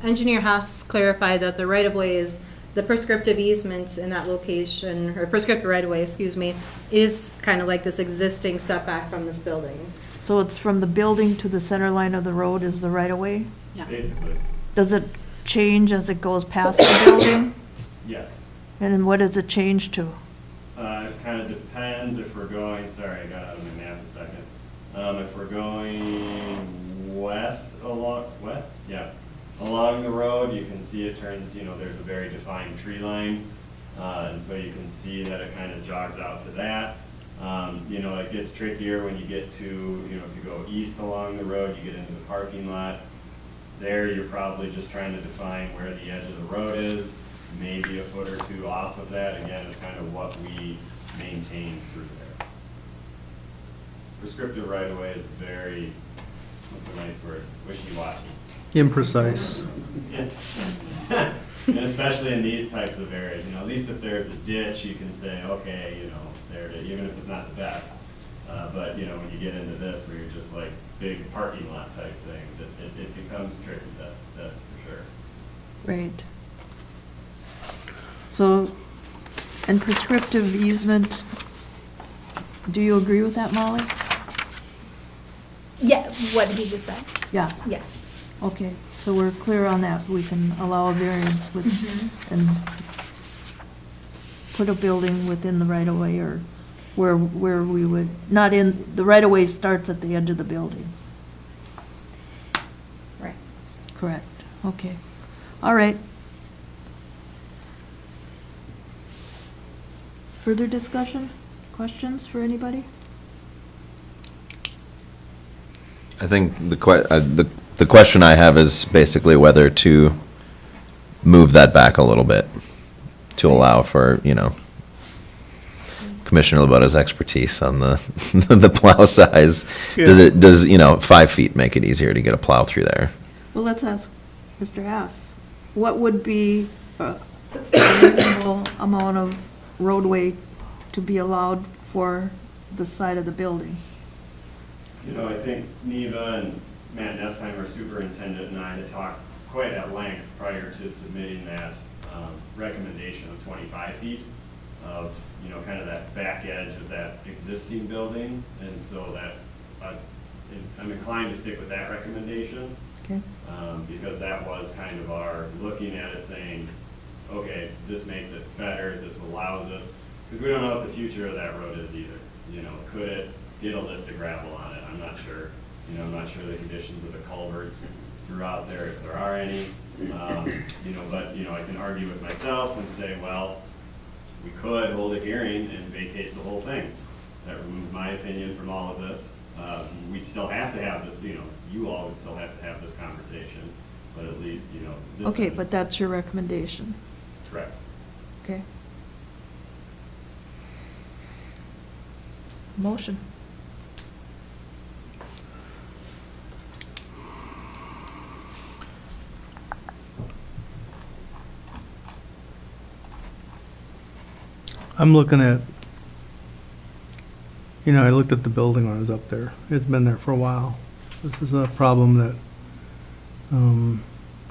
Engineer Haas clarified that the right-of-way is, the prescriptive easement in that location, or prescriptive right-of-way, excuse me, is kind of like this existing setback from this building. so it's from the building to the center line of the road is the right-of-way? Yeah. Basically, Does it change as it goes past the building? yes. And then what does it change to? It kind of depends if we're going, sorry, I got out of my map a second. If we're going west, along the road, you can see it turns, there's a very defined tree line. And so you can see that it kind of jogs out to that. It gets trickier when you get to, if you go east along the road, you get into the parking lot. There, you're probably just trying to define where the edge of the road is, maybe a foot or two off of that. Again, it's kind of what we maintain through there. Prescriptive right-of-way is very, what's a nice word, wishy-washy. Imprecise. And especially in these types of areas, at least if there's a ditch, you can say, okay, there it is, even if it's not the best. But, when you get into this, where you're just like big parking lot type things, it becomes tricky, that's for sure. Right. So, and prescriptive easement, do you agree with that, Molly? Yeah, what he just said. Yeah, Yes. okay, so we're clear on that. We can allow a variance with, and put a building within the right-of-way or where we would, not in, the right-of-way starts at the edge of the building. Right. Correct, okay. All right. Further discussion? Questions for anybody? I think the question I have is basically whether to move that back a little bit to allow for, Commissioner Labota's expertise on the the plow size. Does 5 feet make it easier to get a plow through there? Well, let's ask Mr. Haas. What would be a reasonable amount of roadway to be allowed for the side of the building? I think Neva and Matt Nestheimer, superintendent, and I had talked quite at length prior to submitting that recommendation of 25 feet of, kind of that back edge of that existing building. And so that, I'm inclined to stick with that recommendation. Okay. Because that was kind of our looking at it saying, okay, this makes it better, this allows us, because we don't know what the future of that road is either. Could it get a lift of gravel on it? I'm not sure. I'm not sure the conditions of the culverts throughout there, if there are any. But I can argue with myself and say, well, we could hold a hearing and vacate the whole thing. That removes my opinion from all of this. We'd still have to have this, you all would still have to have this conversation, but at least, this. Okay, but that's your recommendation. Correct. Okay. Motion. I'm looking at, I looked at the building when I was up there. It's been there for a while. This is a problem that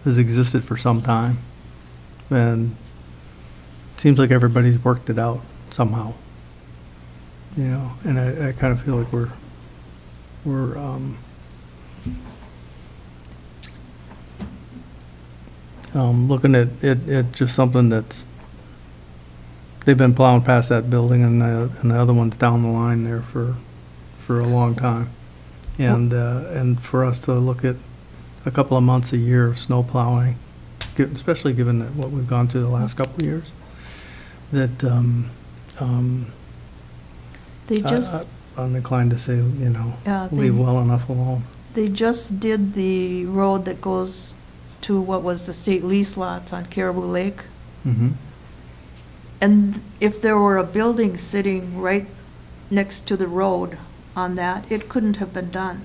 has existed for some time. And it seems like everybody's worked it out somehow. And I kind of feel like we're looking at just something that's they've been plowing past that building and the other one's down the line there for a long time. And for us to look at a couple of months a year of snow plowing, especially given that what we've gone through the last couple of years, that, They just, I'm inclined to say, Yeah, they- leave well enough alone. they just did the road that goes to what was the state lease lots on Caribou Lake. Mm-hmm. And if there were a building sitting right next to the road on that, it couldn't have been done.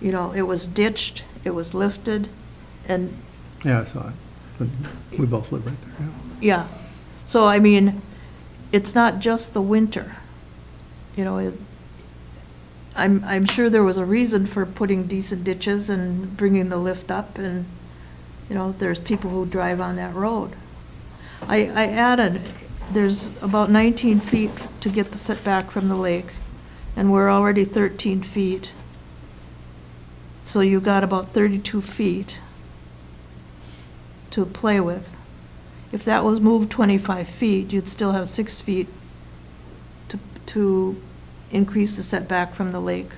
It was ditched, it was lifted, and, Yeah, I saw it. But we both live right there, yeah. So, I mean, it's not just the winter. I'm sure there was a reason for putting decent ditches and bringing the lift up, and, there's people who drive on that road. I added, there's about 19 feet to get the setback from the lake, and we're already 13 feet. So you've got about 32 feet to play with. If that was moved 25 feet, you'd still have 6 feet to increase the setback from the lake.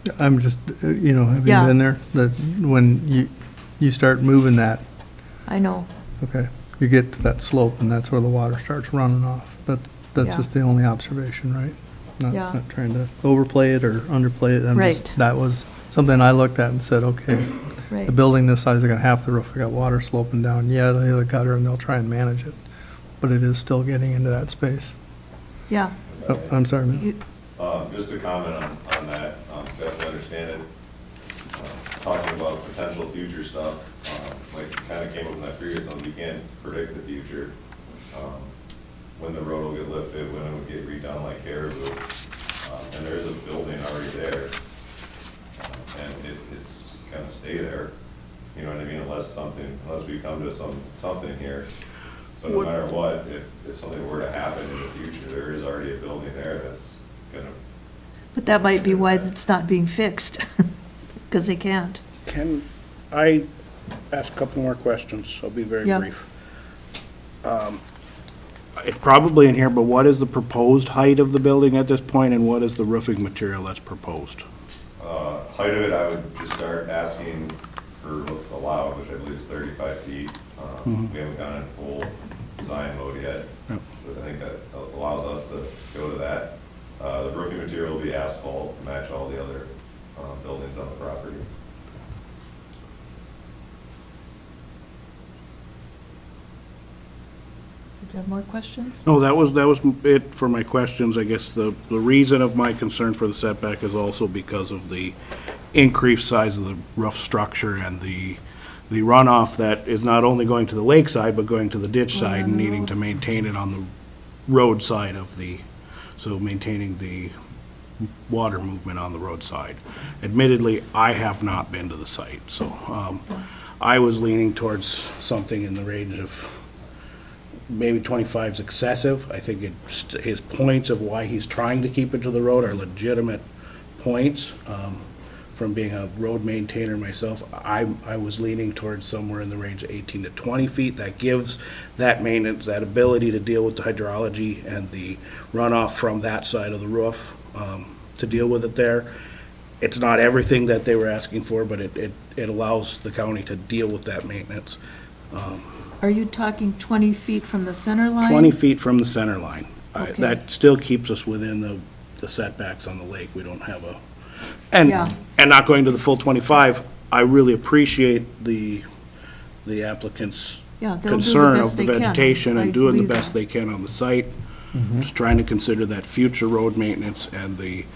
yeah. I'm just, have you Yeah. been there? That when you start moving that, I know. okay, you get to that slope and that's where the water starts running off. That's Yeah. just the only observation, right? Yeah. Not trying to overplay it or underplay it. Right. That was something I looked at and said, okay, Right. the building this size, they got half the roof, they got water sloping down. Yeah, they'll hit a gutter and they'll try and manage it, but it is still getting into that space. Yeah. Oh, I'm sorry, man. You- Just to comment on that, definitely understand it. Talking about potential future stuff, like kind of came up in that previous one, we can't predict the future. When the road will get lifted, when it will get redone like Caribou. And there is a building already there. And it's gonna stay there, you know what I mean, unless we come to something here. So no matter what, if something were to happen in the future, there is already a building there that's gonna. But that might be why it's not being fixed, because they can't. Can I ask a couple more questions? I'll be very Yeah. brief. It's probably in here, but what is the proposed height of the building at this point, and what is the roofing material that's proposed? Height of it, I would just start asking for what's allowed, which I believe is 35 feet. We haven't gone in full design mode yet, Yep. but I think that allows us to go to that. The roofing material will be asphalt to match all the other buildings on the property. Do you have more questions? No, that was it for my questions. I guess the reason of my concern for the setback is also because of the increased size of the roof structure and the runoff that is not only going to the lakeside, but going to the ditch side and needing to maintain it on the road side so maintaining the water movement on the roadside. Admittedly, I have not been to the site, so I was leaning towards something in the range of maybe 25 is excessive. I think his points of why he's trying to keep it to the road are legitimate points. From being a road maintainer myself, I was leaning towards somewhere in the range of 18 to 20 feet. That gives that maintenance, that ability to deal with the hydrology and the runoff from that side of the roof, to deal with it there. It's not everything that they were asking for, but it allows the county to deal with that maintenance. Are you talking 20 feet from the center line? 20 feet from the center line. Okay. That still keeps us within the setbacks on the lake. We don't have a, Yeah. and not going to the full 25, I really appreciate the applicant's Yeah, they'll do the concern best of the they can. vegetation I and doing the believe best that. they can on the site. Just trying to consider that future road maintenance and the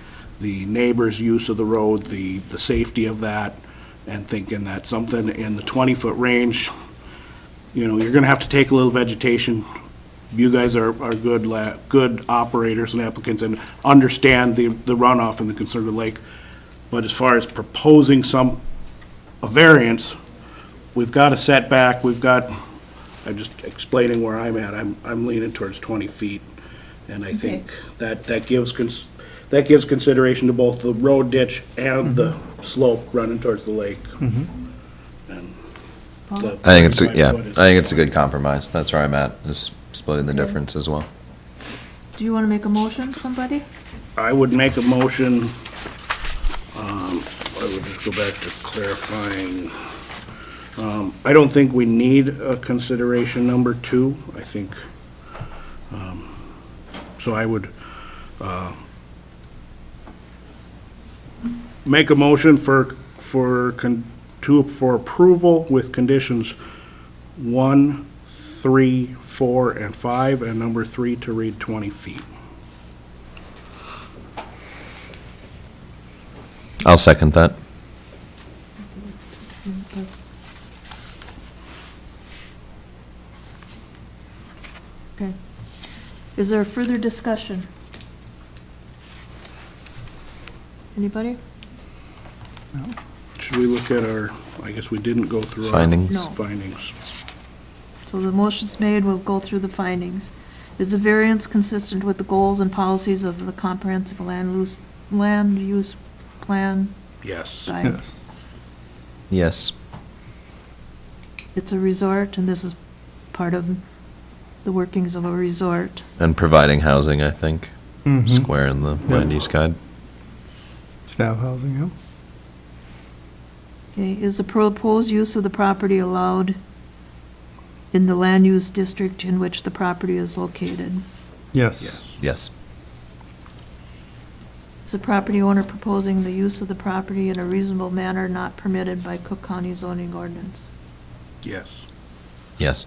neighbors' use of the road, the safety of that, and thinking that something in the 20-foot range, you're gonna have to take a little vegetation. You guys are good operators and applicants and understand the runoff and the concern of the lake. But as far as proposing a variance, we've got a setback, I'm just explaining where I'm at. I'm leaning towards 20 feet. And I think that gives consideration to both the road ditch and the slope running towards the lake. And Paul? The I think it's, 35 foot is- I think it's a good compromise. That's where I'm at, is splitting the Okay. difference as well. Do you want to make a motion, somebody? I would make a motion, I would just go back to clarifying. I don't think we need a consideration number 2. I think, so I would, make a motion for approval with conditions 1, 3, 4, and 5, and number 3 to read 20 feet. I'll second that. Okay. Is there further discussion? Anybody? Should we look at our, I guess we didn't go through our Findings? No. findings. So the motion's made, we'll go through the findings. Is the variance consistent with the goals and policies of the comprehensive land use plan? Yes. Guide? Yes. Yes. It's a resort, and this is part of the workings of a resort. And providing housing, I think, Mhm. square in the land use guide. Staff housing, yeah. Okay, is the proposed use of the property allowed in the land use district in which the property is located? Yes. Yes. Is the property owner proposing the use of the property in a reasonable manner not permitted by Cook County zoning ordinance? Yes. Yes.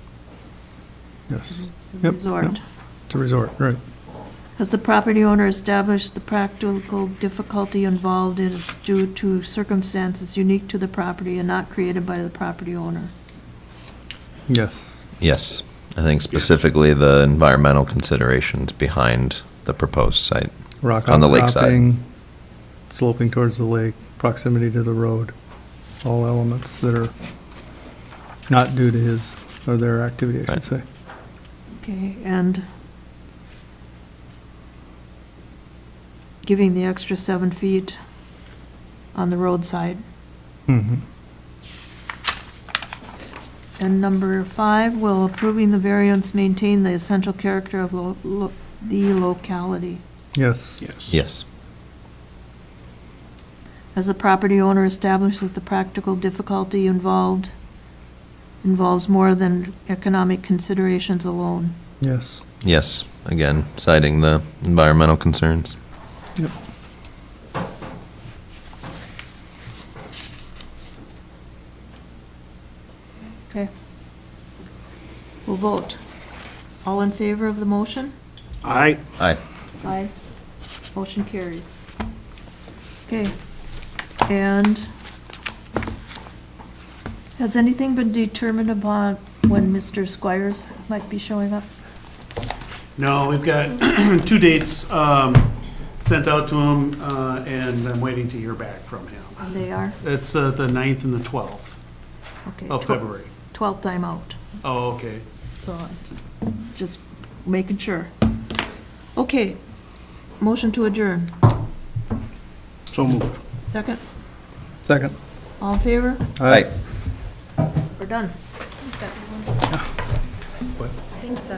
Yes. It's a Yep, resort. yep. It's a resort, right. Has the property owner established the practical difficulty involved is due to circumstances unique to the property and not created by the property owner? Yes. Yes. I think specifically the environmental considerations behind the proposed site. Rock On the lakeside. outcropping, sloping towards the lake, proximity to the road, all elements that are not due to his, or their activity, I should Right. say. Okay, and giving the extra 7 feet on the roadside. Mm-hmm. And number 5, will approving the variance maintain the essential character of the locality? Yes. Yes. Yes. Has the property owner established that the practical difficulty involves more than economic considerations alone? Yes. Yes. Again, citing the environmental concerns. Yep. Okay. We'll vote. All in favor of the motion? Aye. Aye. Aye. Motion carries. Okay. And has anything been determined about when Mr. Squires might be showing up? No, we've got 2 dates sent out to him, and I'm waiting to hear back from him. They are? It's the 9th and the 12th Okay. of February. 12th I'm out, Oh, okay. so I'm just making sure. Okay. Motion to adjourn. So moved. Second? Second. All in favor? Aye. We're done. I think so.